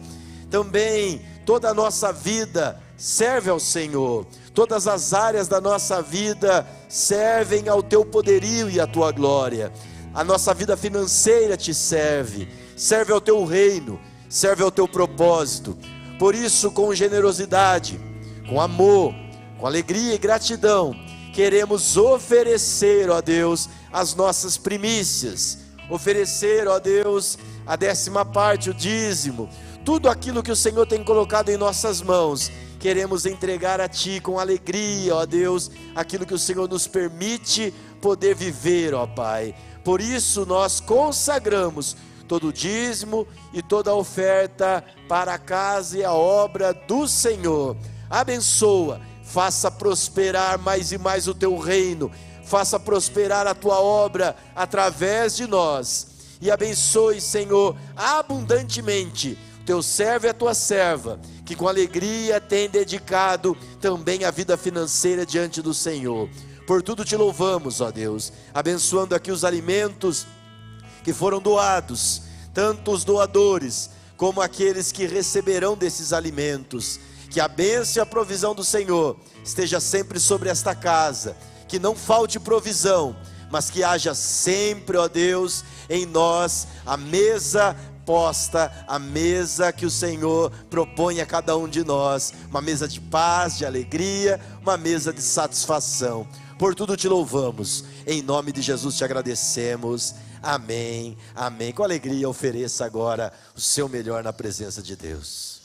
Também toda a nossa vida serve ao Senhor, todas as áreas da nossa vida servem ao Teu poderio e à Tua glória. A nossa vida financeira Te serve, serve ao Teu reino, serve ao Teu propósito. Por isso, com generosidade, com amor, com alegria e gratidão, queremos oferecer, ó Deus, as nossas primícias, oferecer, ó Deus, a 10ª parte, o dízimo, tudo aquilo que o Senhor tem colocado em nossas mãos. Queremos entregar a Ti com alegria, ó Deus, aquilo que o Senhor nos permite poder viver, ó Pai. Por isso nós consagramos todo o dízimo e toda a oferta para a casa e a obra do Senhor. Abençoa, faça prosperar mais e mais o Teu reino, faça prosperar a Tua obra através de nós. E abençoe, Senhor, abundantemente Teu servo e a Tua serva, que com alegria tem dedicado também a vida financeira diante do Senhor. Por tudo Te louvamos, ó Deus, abençoando aqui os alimentos que foram doados, tanto os doadores como aqueles que receberão desses alimentos. Que a bênção e a provisão do Senhor esteja sempre sobre esta casa, que não falte provisão, mas que haja sempre, ó Deus, em nós a mesa posta, a mesa que o Senhor propõe a cada um de nós, uma mesa de paz, de alegria, uma mesa de satisfação. Por tudo Te louvamos, em nome de Jesus Te agradecemos, amém, amém. Com alegria ofereça agora o seu melhor na presença de Deus.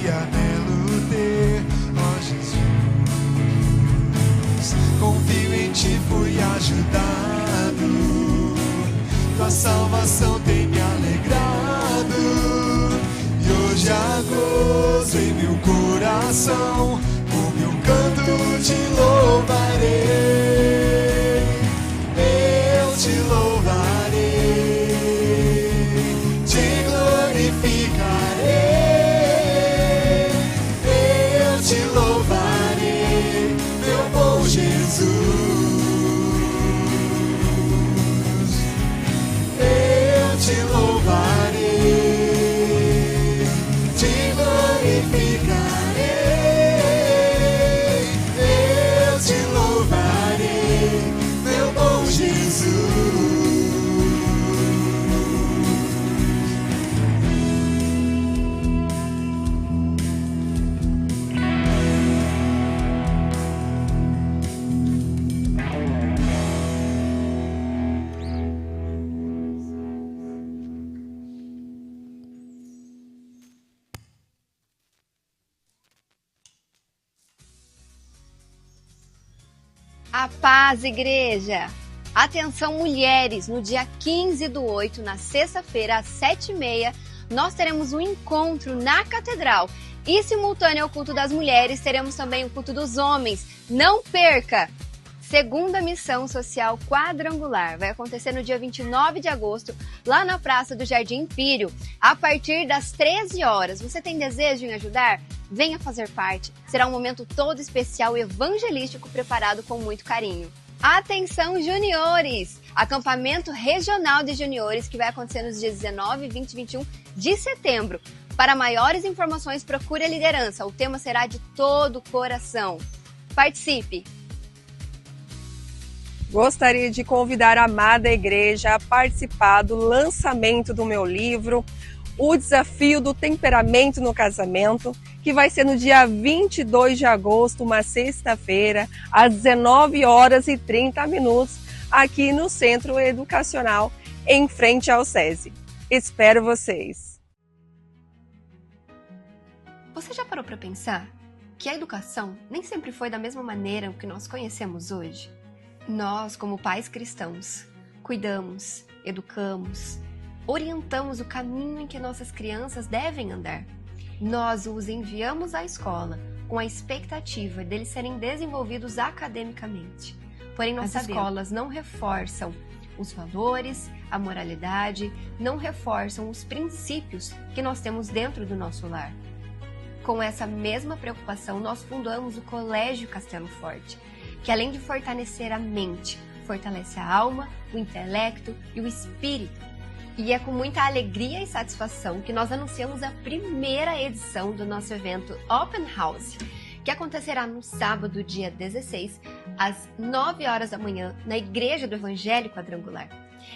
alegria nele ter, ó Jesus. Confio em ti, fui ajudado, tua salvação tem me alegrado, e hoje há gozo em meu coração, com meu canto te louvarei, eu te louvarei, te glorificarei, eu te louvarei, meu bom Jesus, eu te louvarei, te glorificarei, eu te louvarei, meu bom Jesus. A paz, igreja! Atenção, mulheres! No dia 15/8, na sexta-feira, às 7h30, nós teremos um encontro na Catedral. E simultâneo ao culto das mulheres, teremos também o culto dos homens. Não perca! Segunda missão social quadrangular. Vai acontecer no dia 29 de agosto, lá na Praça do Jardim Empírio, a partir das 13 horas. Você tem desejo em ajudar? Venha fazer parte. Será um momento todo especial e evangelístico preparado com muito carinho. Atenção, juniores! Acampamento regional de juniores que vai acontecer nos dias 19, 20 e 21 de setembro. Para maiores informações, procure a liderança. O tema será de todo o coração. Participe! Gostaria de convidar a amada igreja a participar do lançamento do meu livro, O Desafio do Temperamento no Casamento, que vai ser no dia 22 de agosto, uma sexta-feira, às 19h30, aqui no Centro Educacional, em frente ao SESI. Espero vocês! Você já parou para pensar que a educação nem sempre foi da mesma maneira que nós conhecemos hoje? Nós, como pais cristãos, cuidamos, educamos, orientamos o caminho em que nossas crianças devem andar. Nós os enviamos à escola com a expectativa deles serem desenvolvidos academicamente. Porém, nossas escolas não reforçam os valores, a moralidade, não reforçam os princípios que nós temos dentro do nosso lar. Com essa mesma preocupação, nós fundamos o Colégio Castelo Forte, que além de fortalecer a mente, fortalece a alma, o intelecto e o espírito. E é com muita alegria e satisfação que nós anunciamos a primeira edição do nosso evento Open House, que acontecerá no sábado, dia 16, às 9 horas da manhã, na Igreja do Evangelho Quadrangular.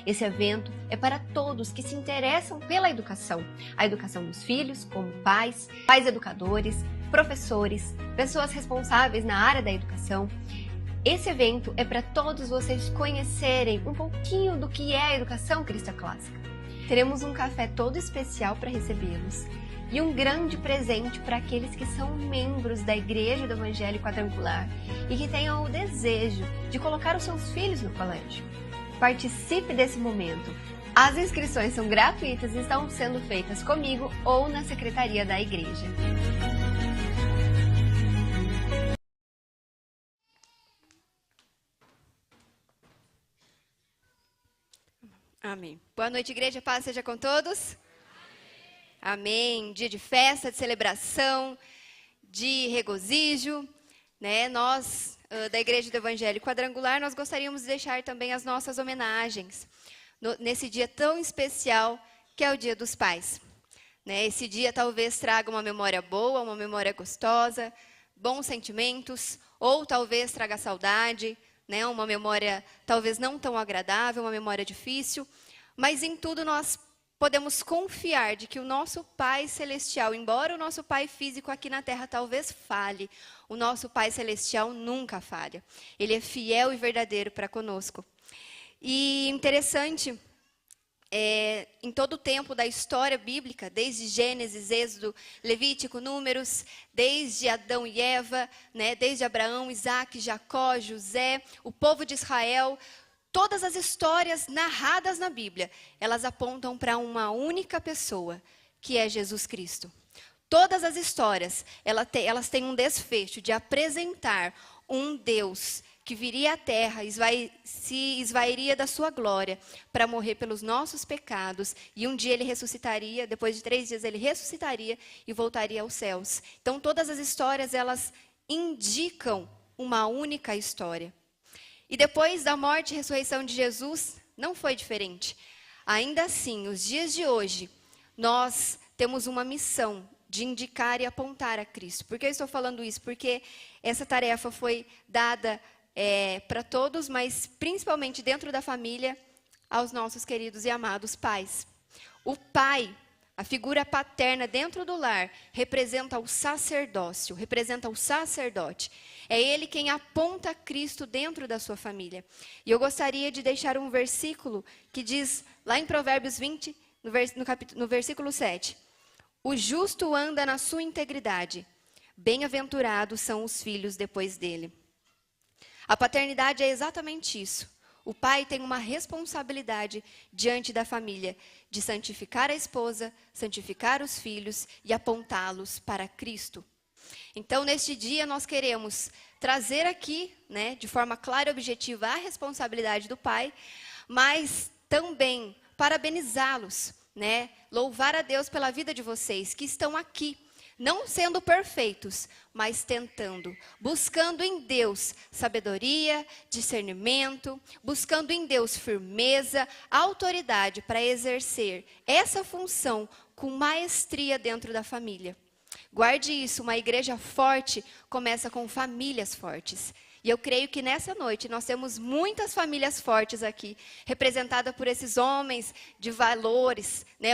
Esse evento é para todos que se interessam pela educação, a educação dos filhos, como pais, pais educadores, professores, pessoas responsáveis na área da educação. Esse evento é para todos vocês conhecerem um pouquinho do que é a educação cristã clássica. Teremos um café todo especial para recebê-los e um grande presente para aqueles que são membros da Igreja do Evangelho Quadrangular e que tenham o desejo de colocar os seus filhos no colégio. Participe desse momento. As inscrições são gratuitas e estão sendo feitas comigo ou na secretaria da igreja. Amém. Boa noite, igreja. Paz seja com todos. Amém. Dia de festa, de celebração, de regozijo, né? Nós, da Igreja do Evangelho Quadrangular, nós gostaríamos de deixar também as nossas homenagens nesse dia tão especial que é o Dia dos Pais. Né? Esse dia talvez traga uma memória boa, uma memória gostosa, bons sentimentos, ou talvez traga saudade, né? Uma memória talvez não tão agradável, uma memória difícil, mas em tudo nós podemos confiar de que o nosso Pai Celestial, embora o nosso Pai físico aqui na Terra talvez falhe, o nosso Pai Celestial nunca falha. Ele é fiel e verdadeiro para conosco. E interessante em todo o tempo da história bíblica, desde Gênesis, Êxodo, Levítico, Números, desde Adão e Eva, né, desde Abraão, Isaac, Jacó, José, o povo de Israel, todas as histórias narradas na Bíblia, elas apontam para uma única pessoa, que é Jesus Cristo. Todas as histórias, elas têm um desfecho de apresentar um Deus que viria à terra, se esvairia da sua glória para morrer pelos nossos pecados, e um dia ele ressuscitaria, depois de 3 dias ele ressuscitaria e voltaria aos céus. Então todas as histórias, elas indicam uma única história. E depois da morte e ressurreição de Jesus, não foi diferente. Ainda assim, os dias de hoje, nós temos uma missão de indicar e apontar a Cristo. Por que eu estou falando isso? Porque essa tarefa foi dada para todos, mas principalmente dentro da família, aos nossos queridos e amados pais. O pai, a figura paterna dentro do lar, representa o sacerdócio, representa o sacerdote. É ele quem aponta Cristo dentro da sua família. E eu gostaria de deixar um versículo que diz, lá em Provérbios 20, no versículo 7, o justo anda na sua integridade, bem-aventurados são os filhos depois dele. A paternidade é exatamente isso. O pai tem uma responsabilidade diante da família de santificar a esposa, santificar os filhos e apontá-los para Cristo. Então, neste dia, nós queremos trazer aqui, né, de forma clara e objetiva, a responsabilidade do pai, mas também parabenizá-los, né, louvar a Deus pela vida de vocês que estão aqui, não sendo perfeitos, mas tentando, buscando em Deus sabedoria, discernimento, buscando em Deus firmeza, autoridade para exercer essa função com maestria dentro da família. Guarde isso, uma igreja forte começa com famílias fortes. E eu creio que nessa noite nós temos muitas famílias fortes aqui, representadas por esses homens de valores, né?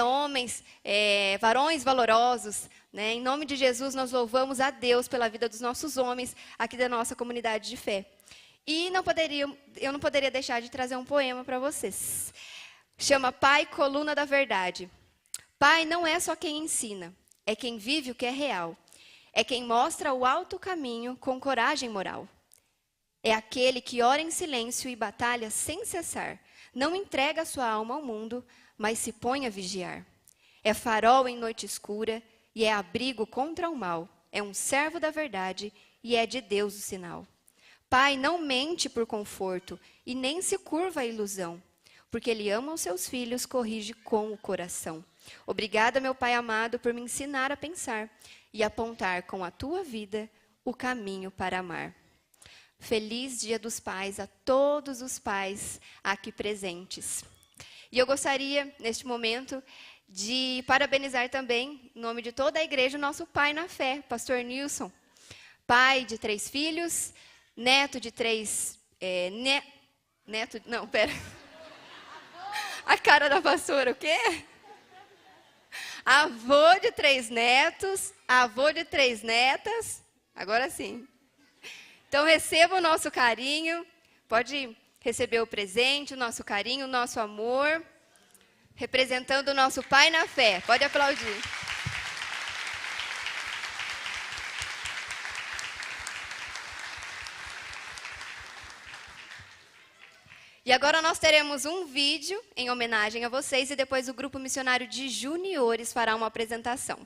Varões valorosos. Né? Em nome de Jesus, nós louvamos a Deus pela vida dos nossos homens aqui da nossa comunidade de fé. E eu não poderia deixar de trazer um poema para vocês. Chama Pai, Coluna da Verdade. Pai não é só quem ensina, é quem vive o que é real. É quem mostra o alto caminho com coragem moral. É aquele que ora em silêncio e batalha sem cessar. Não entrega sua alma ao mundo, mas se põe a vigiar. É farol em noite escura e é abrigo contra o mal. É um servo da verdade e é de Deus o sinal. Pai não mente por conforto e nem se curva à ilusão, porque ele ama os seus filhos, corrige com o coração. Obrigada, meu Pai amado, por me ensinar a pensar e apontar com a tua vida o caminho para amar. Feliz Dia dos Pais a todos os pais aqui presentes. E eu gostaria, neste momento, de parabenizar também, em nome de toda a igreja, o nosso pai na fé, pastor Nilson. Pai de 3 filhos, neto de 3... A cara da pastora, o quê? Avô de 3 netos, avô de 3 netas, agora sim. Então, receba o nosso carinho, pode receber o presente, o nosso carinho, o nosso amor, representando o nosso pai na fé. Pode aplaudir. E agora nós teremos um vídeo em homenagem a vocês e depois o grupo missionário de juniores fará uma apresentação.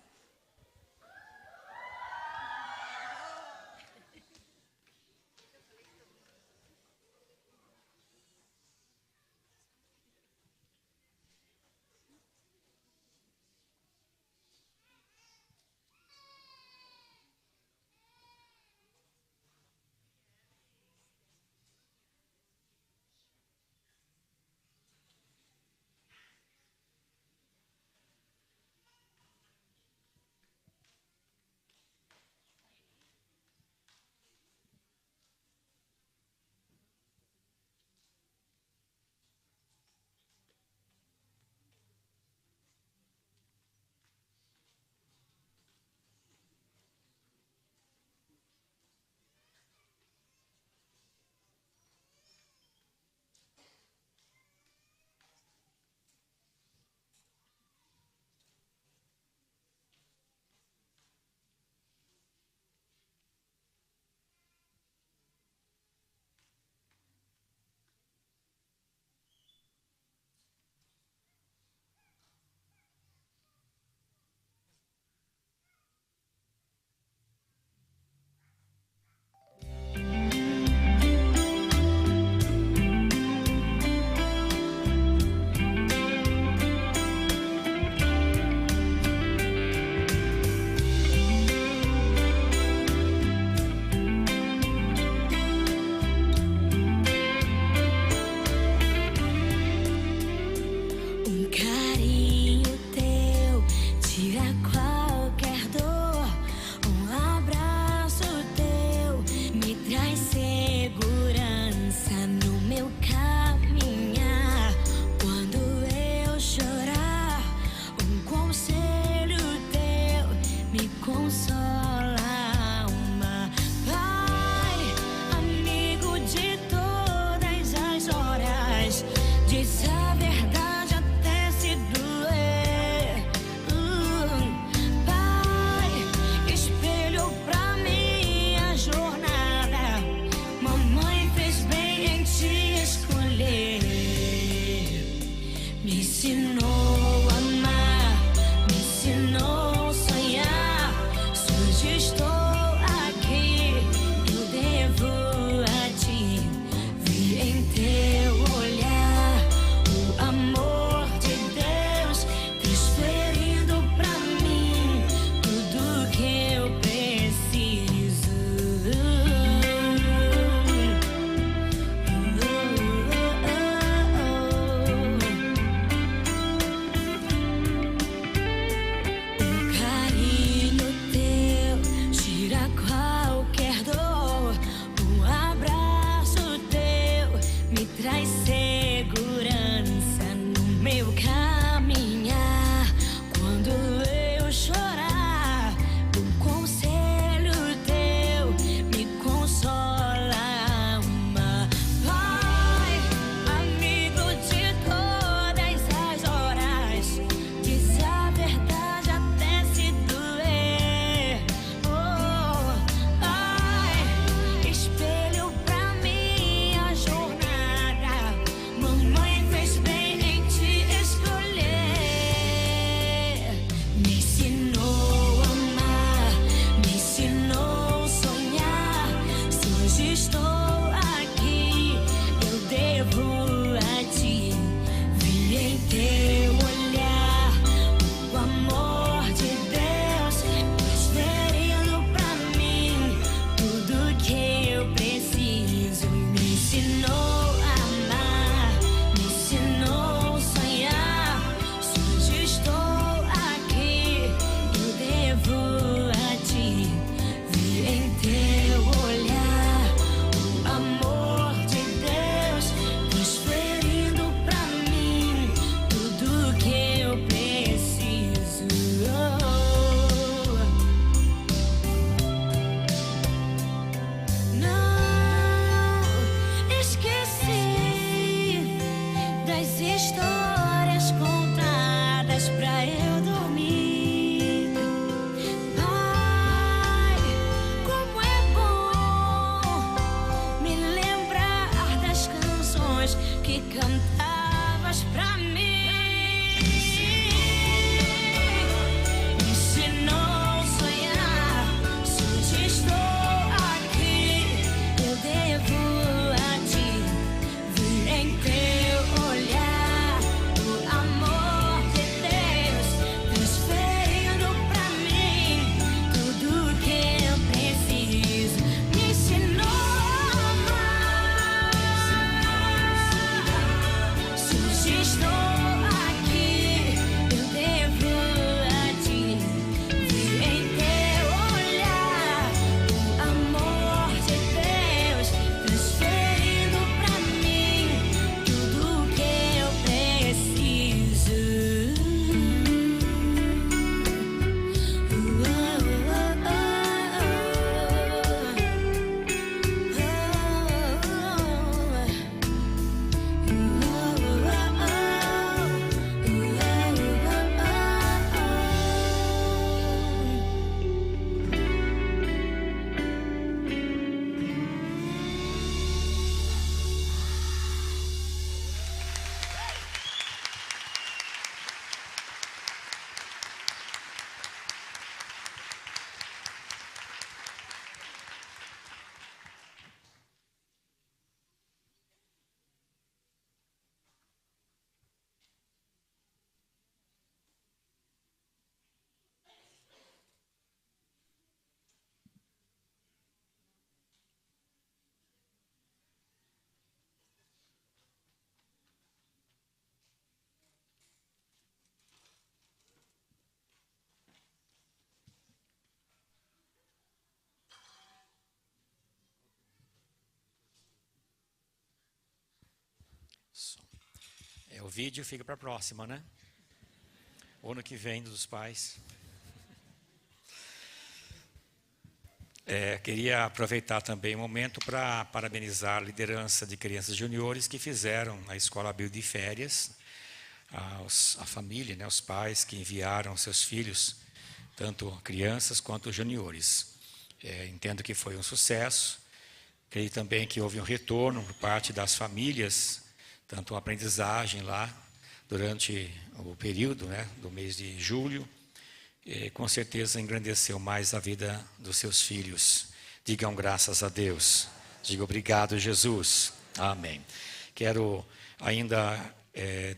Hoje estou aqui, eu devo a ti. Vi em teu olhar o amor de Deus transferindo pra mim tudo que eu preciso. O carinho teu tira qualquer dor. Um abraço teu me traz segurança no meu caminhar. Quando eu chorar, o conselho teu me consola a alma. Pai, amigo de todas as horas, diz a verdade até se doer. Oh, Pai, espelho pra minha jornada. Mamãe fez bem em te escolher. Me ensinou a amar, me ensinou a sonhar. Se hoje estou aqui, eu devo a ti. Vi em teu olhar o amor de Deus transferindo pra mim tudo que eu preciso. Me ensinou a amar, me ensinou a sonhar. Se hoje estou aqui, eu devo a ti. Vi em teu olhar o amor de Deus transferindo pra mim tudo que eu preciso. Não esqueci das histórias contadas pra eu dormir. Pai, como é bom me lembrar das canções que cantavas pra mim. Me ensinou a sonhar. Se hoje estou aqui, eu devo a ti. Vi em teu olhar o amor de Deus transferindo pra mim tudo que eu preciso. Me ensinou a amar. Se hoje estou aqui, eu devo a ti. Vi em teu olhar o amor de Deus transferindo pra mim tudo que eu preciso. O vídeo fica para a próxima, né? Ou no que vem dos pais. Queria aproveitar também o momento para parabenizar a liderança de crianças juniores que fizeram a Escola Bíblica de Férias, a família, né, os pais que enviaram seus filhos, tanto crianças quanto juniores. Entendo que foi um sucesso. Creio também que houve um retorno por parte das famílias, tanto uma aprendizagem lá durante o período, né, do mês de julho, com certeza engrandeceu mais a vida dos seus filhos. Digam graças a Deus. Diga obrigado, Jesus. Amém. Quero ainda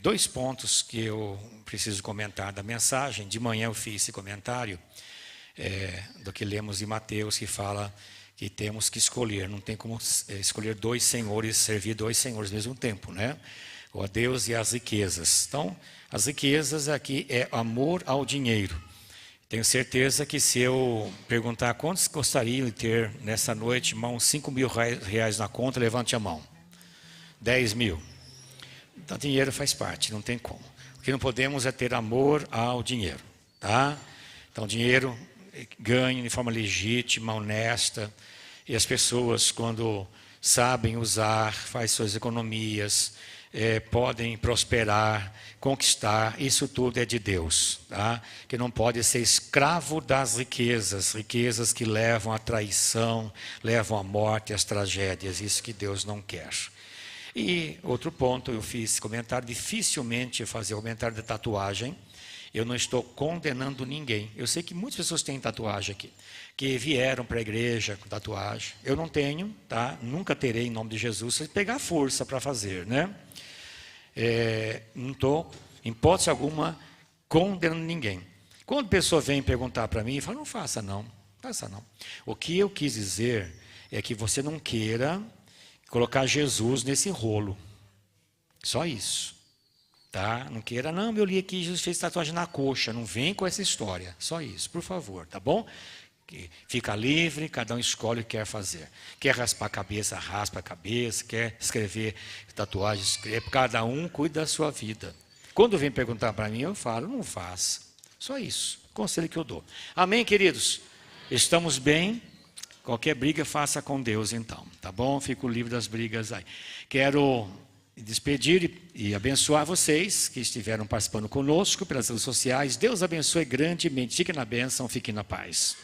2 pontos que eu preciso comentar da mensagem. De manhã eu fiz esse comentário do que lemos em Mateus, que fala que temos que escolher. Não tem como escolher 2 senhores, servir 2 senhores ao mesmo tempo, né? Ou a Deus e as riquezas. Então, as riquezas aqui é amor ao dinheiro. Tenho certeza que se eu perguntar quantos gostariam de ter nessa noite, irmão, 5 mil reais na conta, levante a mão. 10 mil. Então, dinheiro faz parte, não tem como. O que não podemos é ter amor ao dinheiro, tá? Então, dinheiro ganha de forma legítima, honesta, e as pessoas, quando sabem usar, fazem suas economias, podem prosperar, conquistar, isso tudo é de Deus, tá? Que não pode ser escravo das riquezas, riquezas que levam à traição, levam à morte, às tragédias, isso que Deus não quer. E outro ponto, eu fiz comentário, dificilmente fazer comentário de tatuagem. Eu não estou condenando ninguém. Eu sei que muitas pessoas têm tatuagem aqui, que vieram para a igreja com tatuagem. Eu não tenho, tá? Nunca terei em nome de Jesus, se pegar força para fazer, né? Não estou, em hipótese alguma, condenando ninguém. Quando a pessoa vem perguntar para mim, eu falo, não faça não, faça não. O que eu quis dizer é que você não queira colocar Jesus nesse rolo. Só isso. Tá? Não queira, não, eu li aqui, Jesus fez tatuagem na coxa, não vem com essa história, só isso, por favor, tá bom? Fica livre, cada um escolhe o que quer fazer. Quer raspar a cabeça, raspa a cabeça, quer escrever tatuagem, escreve, cada um cuida da sua vida. Quando vem perguntar para mim, eu falo, não faça, só isso, conselho que eu dou. Amém, queridos? Estamos bem? Qualquer briga, faça com Deus então, tá bom? Fico livre das brigas aí. Quero despedir e abençoar vocês que estiveram participando conosco pelas redes sociais. Deus abençoe grandemente. Fiquem na bênção, fiquem na paz.